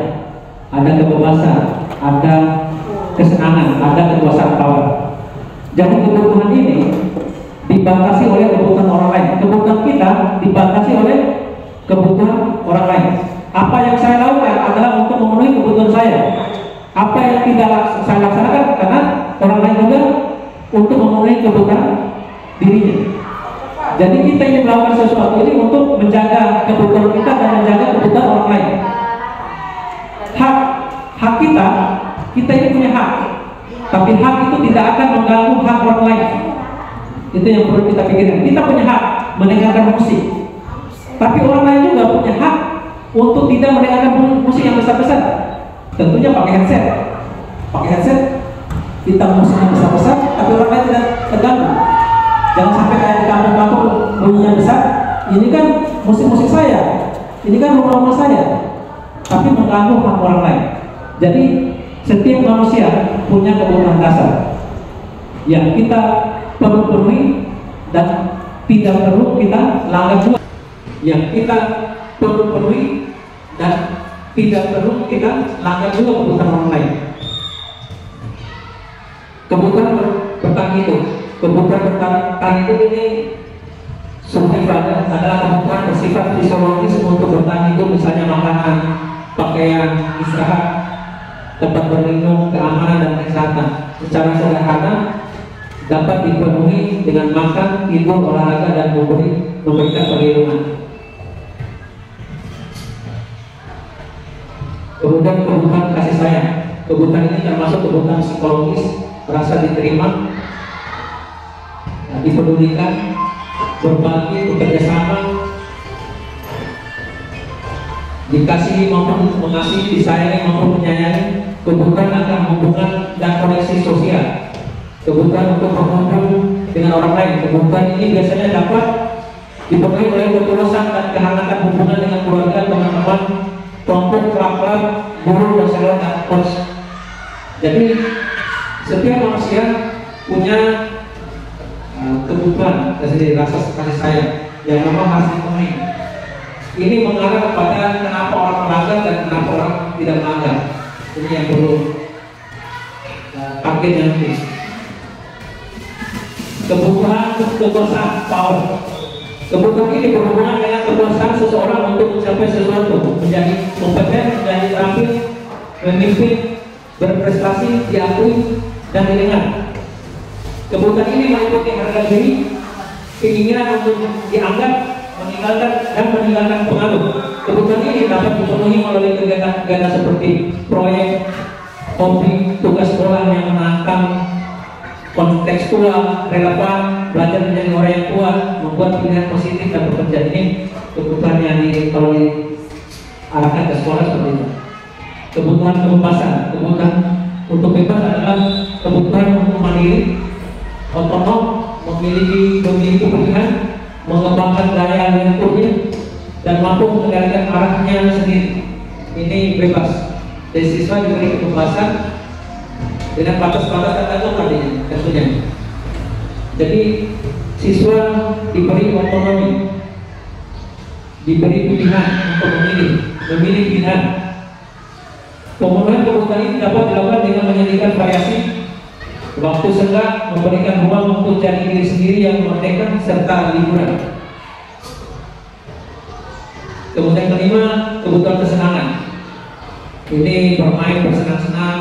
Speaker 1: ada kebebasan, ada kesenangan, ada kekuasaan power. Jadi kebutuhan ini dibatasi oleh kebutuhan orang lain. Kebutuhan kita dibatasi oleh kebutuhan orang lain. Apa yang saya lakukan adalah untuk memenuhi kebutuhan saya. Apa yang tidak saya laksanakan karena orang lain juga untuk memenuhi kebutuhan dirinya. Jadi kita ingin melakukan sesuatu ini untuk menjaga kebutuhan kita dan menjaga kebutuhan orang lain. Hak kita ini punya hak. Tapi hak itu tidak akan mengganggu hak orang lain. Itu yang perlu kita pikirkan. Kita punya hak mendengarkan musik, tapi orang lain juga punya hak untuk tidak mendengarkan musik yang besar-besar. Tentunya pakai headset. Pakai headset, kita musik yang besar-besar, tapi orang lain tidak terganggu. Jangan sampai kayak di kampung-kampung bunyinya besar. Ini kan musik-musik saya, ini kan rumah-rumah saya, tapi mengganggu hak orang lain. Jadi setiap manusia punya kebutuhan dasar yang kita perlu penuhi dan tidak perlu kita langgar juga. Yang kita perlu penuhi dan tidak perlu kita langgar juga kebutuhan orang lain. Kebutuhan bertahan hidup, kebutuhan bertahan hidup ini sifatnya adalah kebutuhan bersifat fisiologis untuk bertahan hidup, misalnya makanan, pakaian, istirahat, tempat berlindung, keamanan dan kesehatan. Secara sederhana dapat dipenuhi dengan makan, tidur, olahraga dan memberikan perlindungan. Kemudian kebutuhan kasih sayang. Kebutuhan ini termasuk kebutuhan psikologis, merasa diterima, dipedulikan, berbagi, bekerja sama, dikasihi maupun mengasihi, disayangi maupun menyayangi. Kebutuhan akan hubungan dan koneksi sosial, kebutuhan untuk berhubung dengan orang lain. Kebutuhan ini biasanya dapat dipenuhi oleh ketulusan dan kehangatan hubungan dengan keluarga, teman-teman, kelompok, klub, guru, dosen, dan coach. Jadi setiap manusia punya kebutuhan dari rasa kasih sayang yang memang harus dipenuhi. Ini mengarah kepada kenapa orang melanggar dan kenapa orang tidak melanggar. Ini yang perlu target yang penting. Kebutuhan kekuasaan, power. Kebutuhan ini berhubungan dengan kekuasaan seseorang untuk mencapai sesuatu, menjadi kompeten, menjadi terampil, memimpin, berprestasi, diakui dan didengar. Kebutuhan ini meliputi harga diri, keinginan untuk dianggap, meninggalkan pengaruh. Kebutuhan ini dapat dipenuhi melalui kegiatan-kegiatan seperti proyek, hobi, tugas sekolah yang menantang, kontekstual, relevan, belajar menjadi orang yang kuat, membuat pilihan positif dan bekerja. Ini kebutuhan yang kalau diarahkan ke sekolah seperti itu. Kebutuhan kebebasan, kebutuhan untuk bebas adalah kebutuhan untuk mandiri, otonom, memiliki pilihan, mengembangkan daya lingkungannya, dan mampu mengendalikan arahnya sendiri. Ini bebas. Jadi siswa diberi kebebasan dengan batas-batas tertentu tadinya, tentunya. Jadi siswa diberi otonomi, diberi pilihan untuk memilih pilihan. Pemenuhan kebutuhan ini dapat dilakukan dengan menyediakan variasi waktu senggang, memberikan ruang untuk jadi diri sendiri yang merdeka, serta liburan. Kemudian kelima, kebutuhan kesenangan. Ini bermain, bersenang-senang,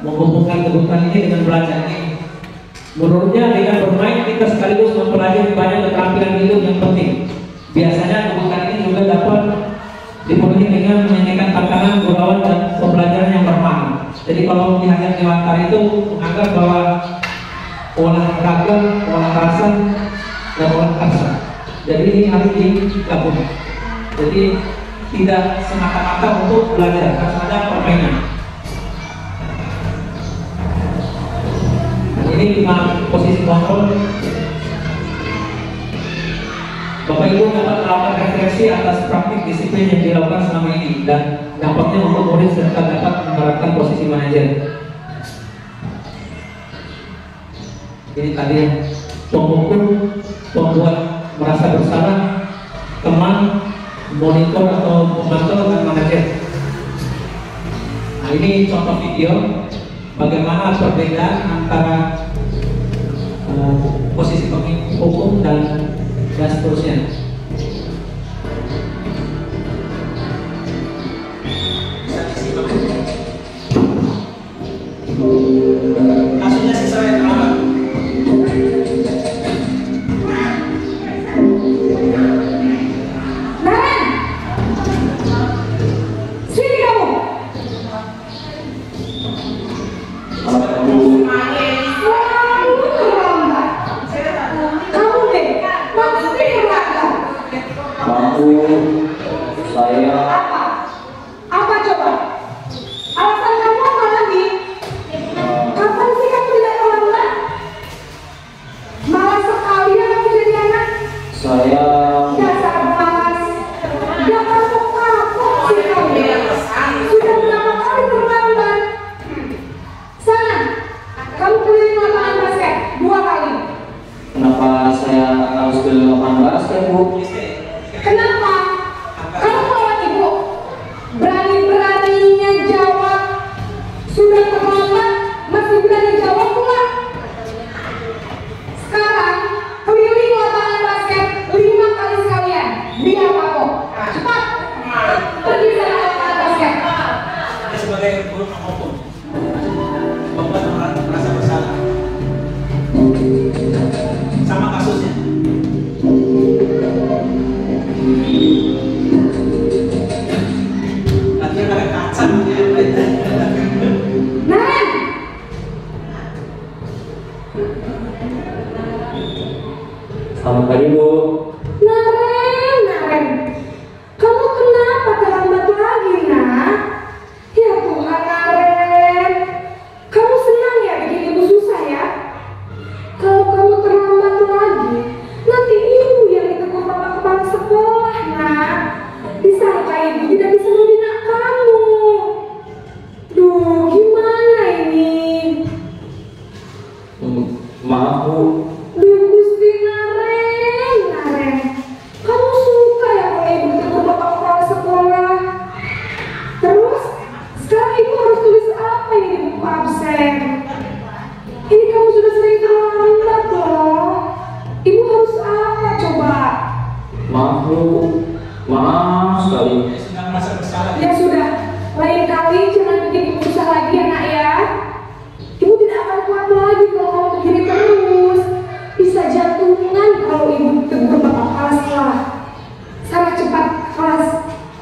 Speaker 1: menghubungkan kebutuhan ini dengan belajar ini. Menurutnya dengan bermain kita sekaligus mempelajari banyak keterampilan hidup yang penting. Biasanya kebutuhan ini juga dapat dipenuhi dengan menyanyikan tatanan, gurauan dan pembelajaran yang bermakna. Jadi kalau pihak dewasa itu menganggap bahwa olahraga, olah rasa, dan olah rasa. Jadi ini harus digabung. Jadi tidak semata-mata untuk belajar, harus ada permainan. Ini 5 posisi kontrol. Bapak Ibu dapat melakukan refleksi atas praktik disiplin yang dilakukan selama ini dan dampaknya untuk murid serta dapat menerapkan posisi manajer. Jadi tadi penghukum, pembuat merasa bersalah, teman, monitor atau pemantau dan manajer. Nah, ini contoh video bagaimana perbedaan antara posisi penghukum dan seterusnya. Kasusnya sih saya terlambat.
Speaker 3: Sini kamu. Kamu deh, maksudnya terlambat.
Speaker 4: Mampu saya
Speaker 3: Apa coba? Alasan kamu apa lagi? Kapan sih kamu tidak terlambat? Malas sekali ya kamu jadi anak.
Speaker 4: saya
Speaker 3: Dasar malas. Gak kapok-kapok sih kamu. Sudah berapa kali terlambat? Sana, kamu keliling lapangan basket 2 kali.
Speaker 4: kenapa saya harus ke lapangan basket, Bu?
Speaker 3: Kenapa? Kamu melawan ibu. Berani-beraninya jawab. Sudah terlambat, masih berani jawab pula. Sekarang keliling lapangan basket 5 kali sekalian. Biar kapok. Cepat. Pergi sana lapangan basket.
Speaker 1: Ini sebagai guru penghukum, membuat orang merasa bersalah. Sama kasusnya. Latihan pakai kaca.
Speaker 3: Naren,
Speaker 4: Selamat pagi, Bu.
Speaker 3: Naren. Kamu kenapa terlambat lagi, nak? Ya Tuhan, Naren. Kamu senang ya bikin ibu susah ya? Kalau kamu terlambat lagi, nanti ibu yang ditegur bapak kepala sekolah, nak. Disangka ibu tidak bisa membina kamu. Duh, gimana ini?
Speaker 4: Maaf, Bu.
Speaker 3: Duh, Gusti Naren. Kamu suka ya kalau ibu ditegur bapak kepala sekolah? Terus, sekarang ibu harus tulis apa ini di buku absen? Ini kamu sudah sering terlambat loh. Ibu harus apa coba?
Speaker 4: Maaf, Bu. Maaf sekali.
Speaker 1: Sedang merasa bersalah.
Speaker 3: Ya sudah, lain kali jangan bikin ibu susah lagi ya nak ya. Ibu tidak akan kuat lagi kalau kamu begini terus. Bisa jantungan kalau ibu tegur bapak kepala sekolah. Sana cepat kelas.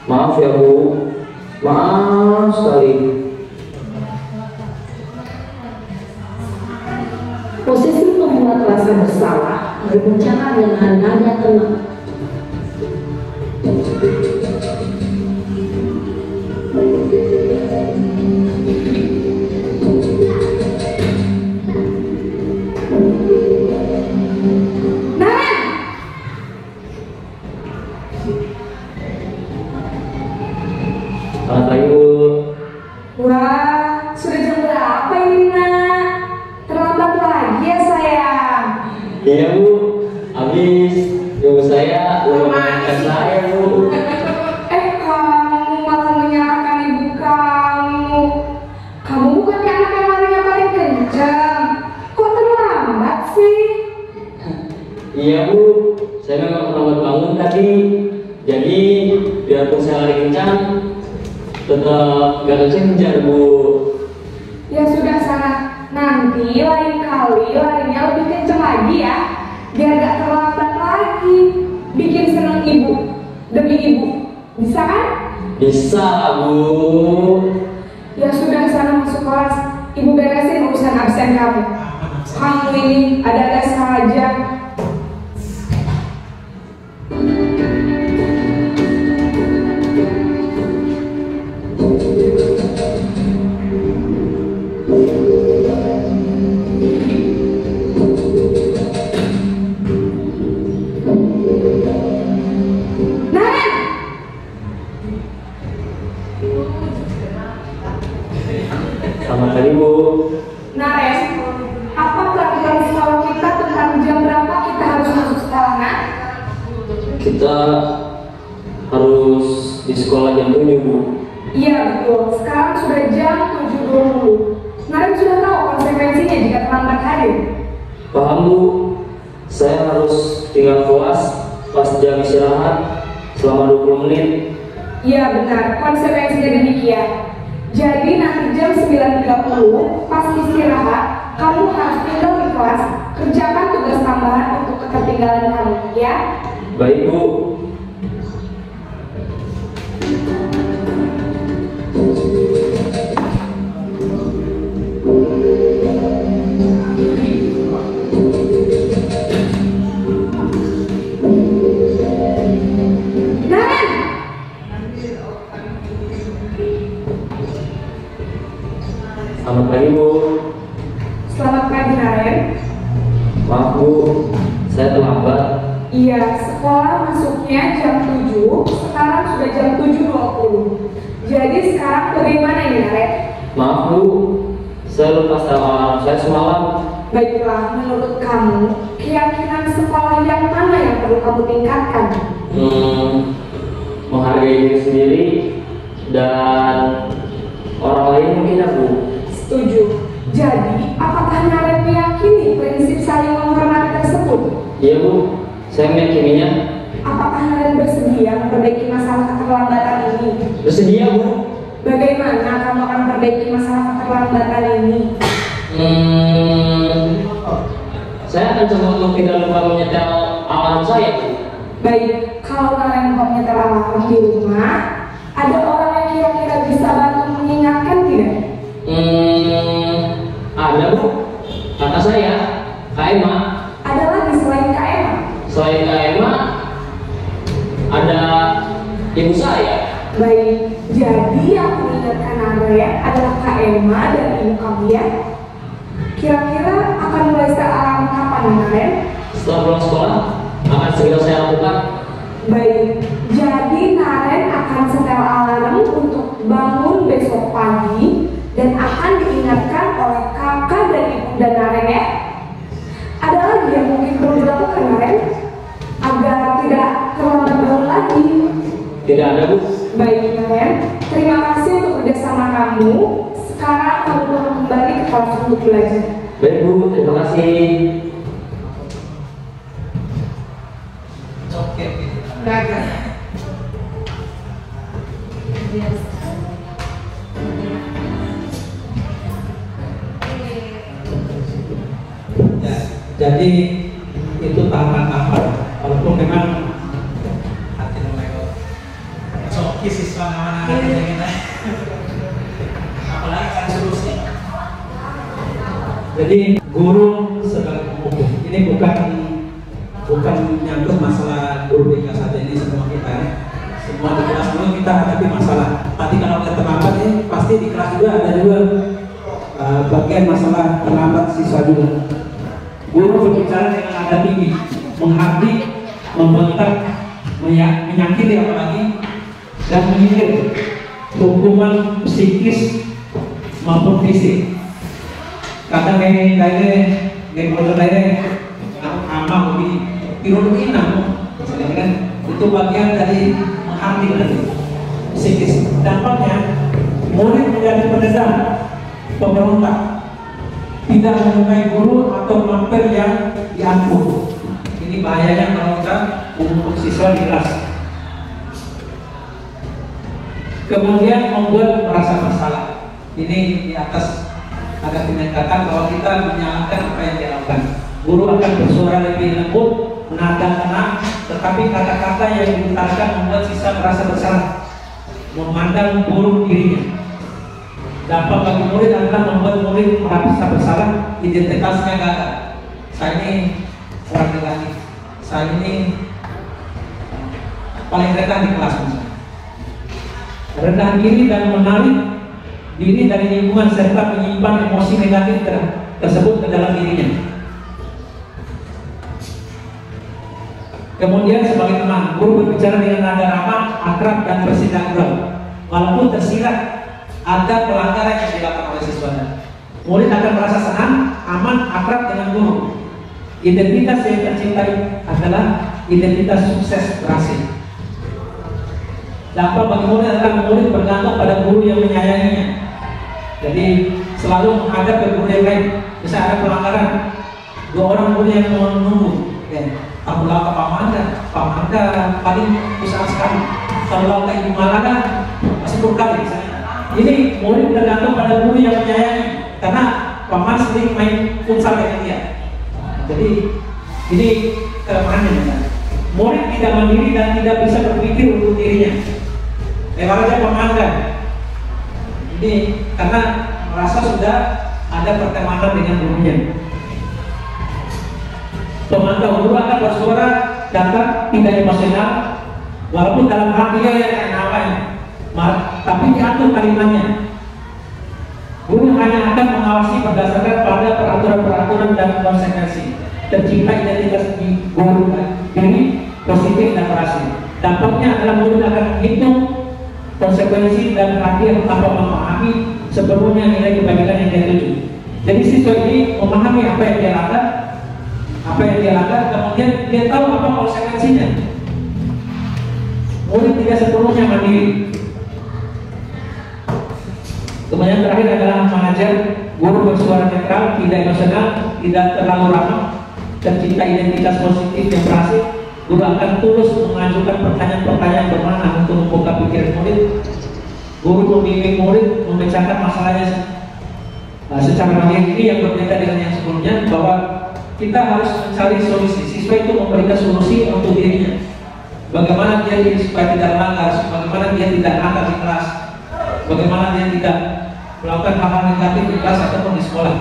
Speaker 4: Maaf ya, Bu. Maaf sekali.
Speaker 5: Posisi membuat rasa bersalah berbicara dengan nada tenang.
Speaker 3: Naren,
Speaker 4: Selamat pagi, Bu.
Speaker 3: wah sudah jam berapa ini nak? Terlambat lagi ya sayang.
Speaker 4: Iya, Bu. Habis ibu saya udah mengingatkan saya, Bu.
Speaker 3: Kamu malah menyalahkan ibu kamu. Kamu bukan anak yang larinya paling kencang. Kok terlambat sih?
Speaker 4: Iya, Bu. Saya memang terlambat bangun tadi. Jadi biarpun saya lari kencang, tetap gak kekejar, Bu.
Speaker 3: Ya sudah sana. Nanti lain kali larinya lebih kencang lagi ya. Biar gak terlambat lagi. Bikin senang ibu. Demi ibu. Bisa kan?
Speaker 4: Bisa, Bu.
Speaker 3: Ya sudah sana masuk kelas. Ibu beresin urusan absen kamu. Kamu ini ada-ada saja. Naren,
Speaker 4: Selamat pagi, Bu.
Speaker 3: Naren, apa pelajaran sekolahnya
Speaker 4: kita harus di sekolah jam 7, Bu.
Speaker 3: Iya betul, sekarang sudah jam 7.20. Naren sudah tahu konsekuensinya jika terlambat hadir.
Speaker 4: Paham, Bu. Saya harus tinggal kelas pas jam istirahat selama 20 menit.
Speaker 3: Iya benar, konsekuensinya demikian. Jadi nanti jam 9.30 pas istirahat, kamu harus tinggal di kelas, kerjakan tugas tambahan untuk ketertinggalan kamu, ya?
Speaker 4: Baik, Bu. Selamat pagi, Bu.
Speaker 3: Selamat pagi, Naren.
Speaker 4: Maaf, Bu, saya terlambat.
Speaker 3: Iya, sekolah masuknya jam 7, sekarang sudah jam 7.20. Jadi sekarang bagaimana ini, Naren?
Speaker 4: Maaf, Bu, saya lupa setel alarm saya semalam.
Speaker 3: Baiklah, menurut kamu, keyakinan sekolah yang mana yang perlu kamu tingkatkan?
Speaker 4: Menghargai diri sendiri dan orang lain mungkin, Bu.
Speaker 3: Setuju. Jadi, apakah Naren meyakini prinsip saling menghormati tersebut?
Speaker 4: Iya, Bu, saya meyakininya.
Speaker 3: Apakah Naren bersedia memperbaiki masalah keterlambatan ini?
Speaker 4: Bersedia, Bu.
Speaker 3: Bagaimana kamu akan memperbaiki masalah keterlambatan ini?
Speaker 4: Saya akan coba untuk tidak lupa menyetel alarm saya, Bu.
Speaker 3: Baik, kalau Naren mau menyetel alarm di rumah, ada orang yang kira-kira bisa bantu mengingatkan tidak?
Speaker 4: Ada, Bu. Kata saya, Kak Emma.
Speaker 3: Ada lagi selain Kak Emma?
Speaker 4: Selain Kak Emma, ada ibu saya.
Speaker 3: Baik, jadi yang mengingatkan Naren adalah Kak Emma dan ibu kamu, ya? Kira-kira akan mulai setel alarm kapan, Naren?
Speaker 4: Setelah pulang sekolah, akan segera saya lakukan.
Speaker 3: Baik, jadi Naren akan setel alarm untuk bangun besok pagi dan akan diingatkan oleh kakak dan ibu dan Naren, ya? Ada lagi yang mungkin perlu dilakukan, Naren? Agar tidak terlambat bangun lagi.
Speaker 4: Tidak ada, Bu.
Speaker 3: Baik, Naren. Terima kasih untuk kerjasama kamu. Sekarang kamu boleh kembali ke kelas untuk belajar.
Speaker 4: Baik, Bu. Terima kasih.
Speaker 1: Oke.
Speaker 2: Dagang.
Speaker 1: Ya, jadi itu tahapan-tahapan. Walaupun memang hati nomor soki siswa mana-mana kita. Apalagi kan solusi. Jadi guru sebagai pemukul ini bukan menyangkut masalah guru BK saja, ini semua kita ya. Semua di kelas dulu kita hadapi masalah. Tadi kalau kita terlambat ya pasti di kelas juga ada juga bagian masalah terlambat siswa juga. Guru berbicara dengan nada tinggi, menghardik, membentak, menyakiti apalagi, dan menyindir hukuman psikis maupun fisik. Kadang kayak bodoh ama ubi pirun namun kan itu bagian dari menghardik nanti psikis. Dampaknya murid menjadi pendendam, pemberontak, tidak menyukai guru atau mampir yang diampun. Ini bahayanya kalau kita untuk siswa di kelas. Kemudian membuat merasa bersalah. Ini di atas ada peningkatan bahwa kita menyalahkan apa yang dilakukan. Guru akan bersuara lebih lembut, nada tenang, tetapi kata-kata yang diutarkan membuat siswa merasa bersalah, memandang buruk dirinya. Dampak bagi murid adalah membuat murid merasa bersalah, identitasnya gagal. Saya ini orang negatif, saya ini paling rendah di kelas misalnya. Rendah diri dan menarik diri dari lingkungan serta menyimpan emosi negatif tersebut ke dalam dirinya. Kemudian sebagai teman, guru berbicara dengan nada ramah, akrab dan bersinagral. Walaupun tersirat ada pelanggaran yang dilakukan oleh siswanya, murid akan merasa senang, aman, akrab dengan guru. Identitas yang tercintai adalah identitas sukses berhasil. Dampak bagi murid adalah murid bergantung pada guru yang menyayanginya. Jadi selalu menghadap ke guru yang lain. Bisa ada pelanggaran, 2 orang guru yang menunggu. Kamu lakukan ke Pak Manda paling besar sekali. Kalau lakukan Ibu Malaka masih 10 kali. Ini murid tergantung pada guru yang menyayangi. Karena Pak Man sering main futsal dengan dia. Jadi ini kelemahannya. Murid tidak mandiri dan tidak bisa berpikir untuk dirinya. Lewat aja pemandang. Ini karena merasa sudah ada pertemanan dengan gurunya. Pemantau guru akan bersuara datar, tidak emosional, walaupun dalam hati dia yang namanya, tapi diatur kalimatnya. Guru hanya akan mengawasi berdasarkan pada peraturan-peraturan dan konsekuensi. Tercipta identitas di guru ini positif dan berhasil. Dampaknya adalah murid akan menghitung konsekuensi dan hadiah tanpa memahami sebelumnya nilai kebaikan yang dia tuju. Jadi siswa ini memahami apa yang dia lakukan, kemudian dia tahu apa konsekuensinya. Murid tidak sepenuhnya mandiri. Kemudian terakhir adalah mengajar. Guru bersuara netral, tidak emosional, tidak terlalu ramah, tercipta identitas positif yang berhasil. Guru akan tulus mengajukan pertanyaan-pertanyaan bermakna untuk membuka pikiran murid. Guru membimbing murid memecahkan masalahnya secara mandiri. Ini yang berbeda dengan yang sebelumnya, bahwa kita harus mencari solusi. Siswa itu memberikan solusi untuk dirinya. Bagaimana dia supaya tidak melanggar, bagaimana dia tidak nakal di kelas, bagaimana dia tidak melakukan hal-hal negatif di kelas ataupun di sekolah.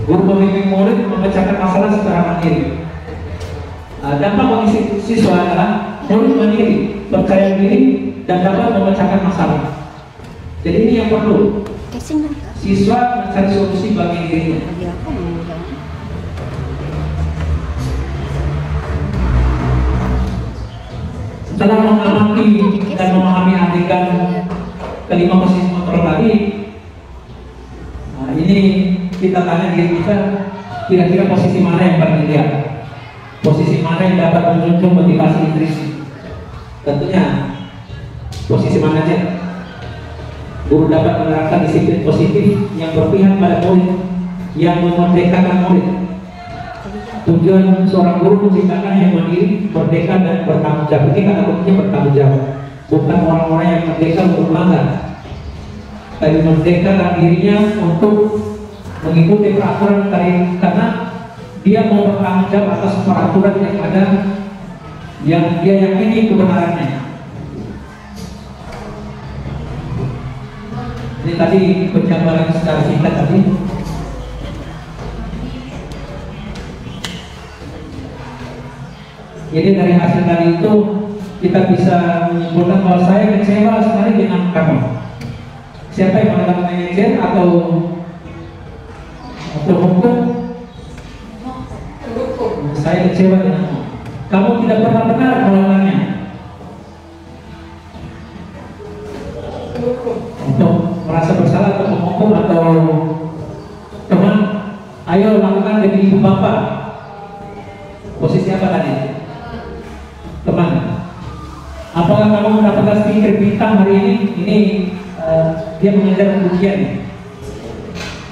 Speaker 1: Guru membimbing murid memecahkan masalah secara mandiri. Dampak bagi siswa adalah murid mandiri, percaya diri, dan dapat memecahkan masalah. Jadi ini yang perlu. Siswa mencari solusi bagi dirinya. Setelah mengamati dan memahami adegan kelima posisi kontrol tadi, ini kita tanya diri kita, kira-kira posisi mana yang paling ideal? Posisi mana yang dapat menunjukkan motivasi intrinsik? Tentunya posisi mana aja? Guru dapat menerapkan disiplin positif yang berpihak pada murid, yang memerdekakan murid. Tujuan seorang guru menciptakan yang mandiri, merdeka dan bertanggung jawab. Ini kata kuncinya bertanggung jawab. Bukan orang-orang yang merdeka untuk melanggar, tapi merdekakan dirinya untuk mengikuti peraturan karena dia mau bertanggung jawab atas peraturan yang ada, yang dia yakini kebenarannya. Ini tadi penjabaran secara singkat tadi. Jadi dari hasil tadi itu kita bisa menyimpulkan bahwa saya kecewa sekali dengan kamu. Siapa yang mengatakan manajer atau hukum? Saya kecewa denganmu. Kamu tidak pernah benar melakukannya. Untuk merasa bersalah atau menghukum atau teman, ayo lakukan jadi ibu bapak. Posisi apa tadi? Teman. Apakah kamu mendapatkan stiker bintang hari ini? Ini dia mengajar ujian.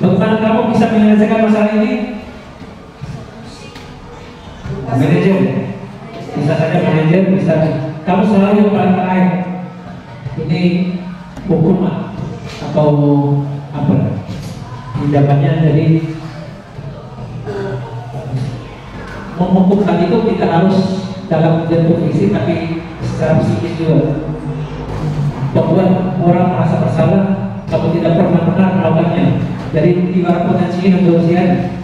Speaker 1: Bagaimana kamu bisa menyelesaikan masalah ini? Manajer, bisa saja manajer, bisa. Kamu selalu yang paling terakhir. Ini hukuman atau apa? Jawabannya jadi menghukum tadi itu tidak harus dalam bentuk fisik, tapi secara psikis juga. Membuat orang merasa bersalah kalau tidak pernah melakukannya. Jadi ibarat potensi negosiasi.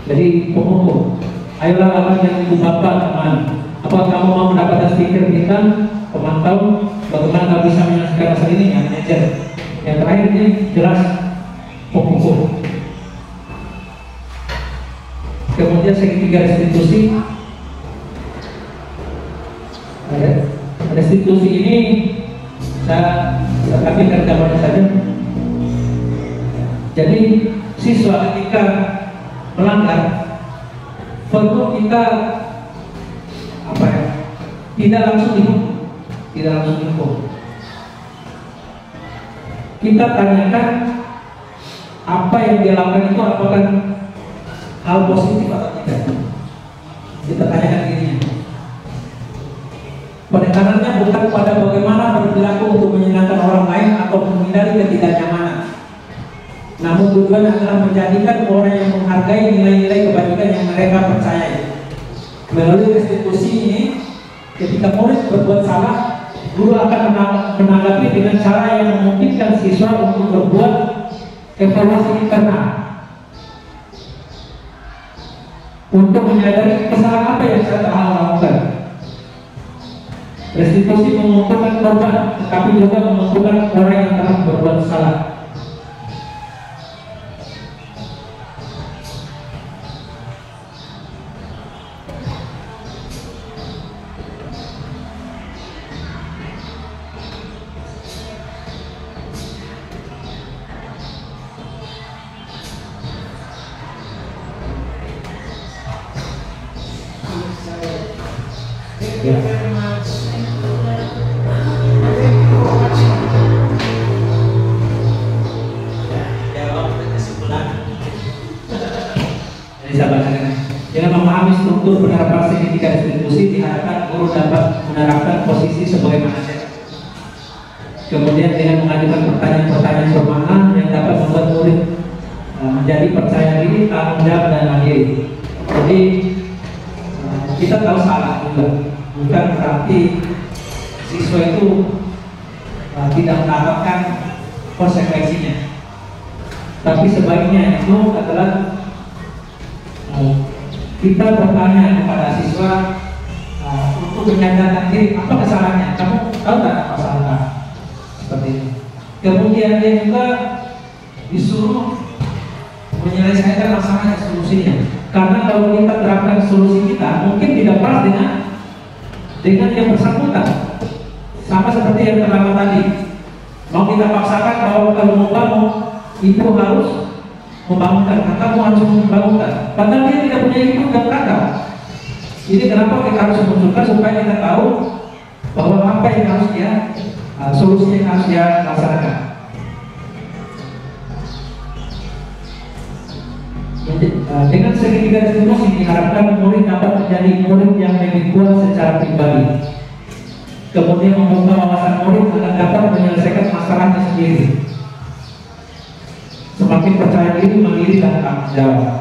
Speaker 1: Jadi penghukum. Ayolah lawan yang ibu bapak teman. Apakah kamu mau mendapatkan stiker bintang, pemantau? Bagaimana kamu bisa menyelesaikan masalah ini? Yang manajer. Yang terakhir ini jelas penghukum. Kemudian segitiga restitusi. Restitusi ini saya tampilkan gambarnya saja. Jadi siswa ketika melanggar perlu kita tidak langsung dihukum. Kita tanyakan apa yang dia lakukan itu apakah hal positif atau tidak. Kita tanyakan dirinya. Penekanannya bukan pada bagaimana berperilaku untuk menyenangkan orang lain atau menghindari ketidaknyamanan, namun tujuan adalah menjadikan orang yang menghargai nilai-nilai kebajikan yang mereka percayai. Melalui restitusi ini, ketika murid berbuat salah, guru akan menanggapi dengan cara yang memungkinkan siswa untuk berbuat evaluasi internal untuk menyadari kesalahan apa yang saya telah lakukan. Restitusi menguntungkan korban, tetapi juga menguntungkan orang yang telah berbuat salah. Ya. Dengan memahami struktur penerapan signifikan restitusi, diharapkan guru dapat menerapkan posisi sebagai manajer. Kemudian dengan mengajukan pertanyaan-pertanyaan bermakna yang dapat membuat murid menjadi percaya diri, tanggung jawab dan mandiri. Jadi kita tahu salah juga, bukan berarti siswa itu tidak mendapatkan konsekuensinya. Tapi sebaiknya itu adalah kita bertanya kepada siswa untuk menyadarkan diri apa kesalahannya. Kamu tahu tak apa salah? Seperti itu. Kemudian dia juga disuruh menyelesaikan masalahnya, solusinya. Karena kalau kita terapkan solusi kita mungkin tidak pas dengan yang bersangkutan. Sama seperti yang pertama tadi, mau kita paksakan bahwa kalau mau bangun itu harus membangunkan, kamu harus membangunkan. Padahal dia tidak punya ibu dan kakak. Ini kenapa kita harus menunjukkan supaya kita tahu bahwa apa yang harus dia solusi yang harus dia laksanakan. Dengan segitiga restitusi diharapkan murid dapat menjadi murid yang lebih kuat secara pribadi. Kemudian membuka wawasan murid akan dapat menyelesaikan masalahnya sendiri. Semakin percaya diri, mandiri dan tanggung jawab.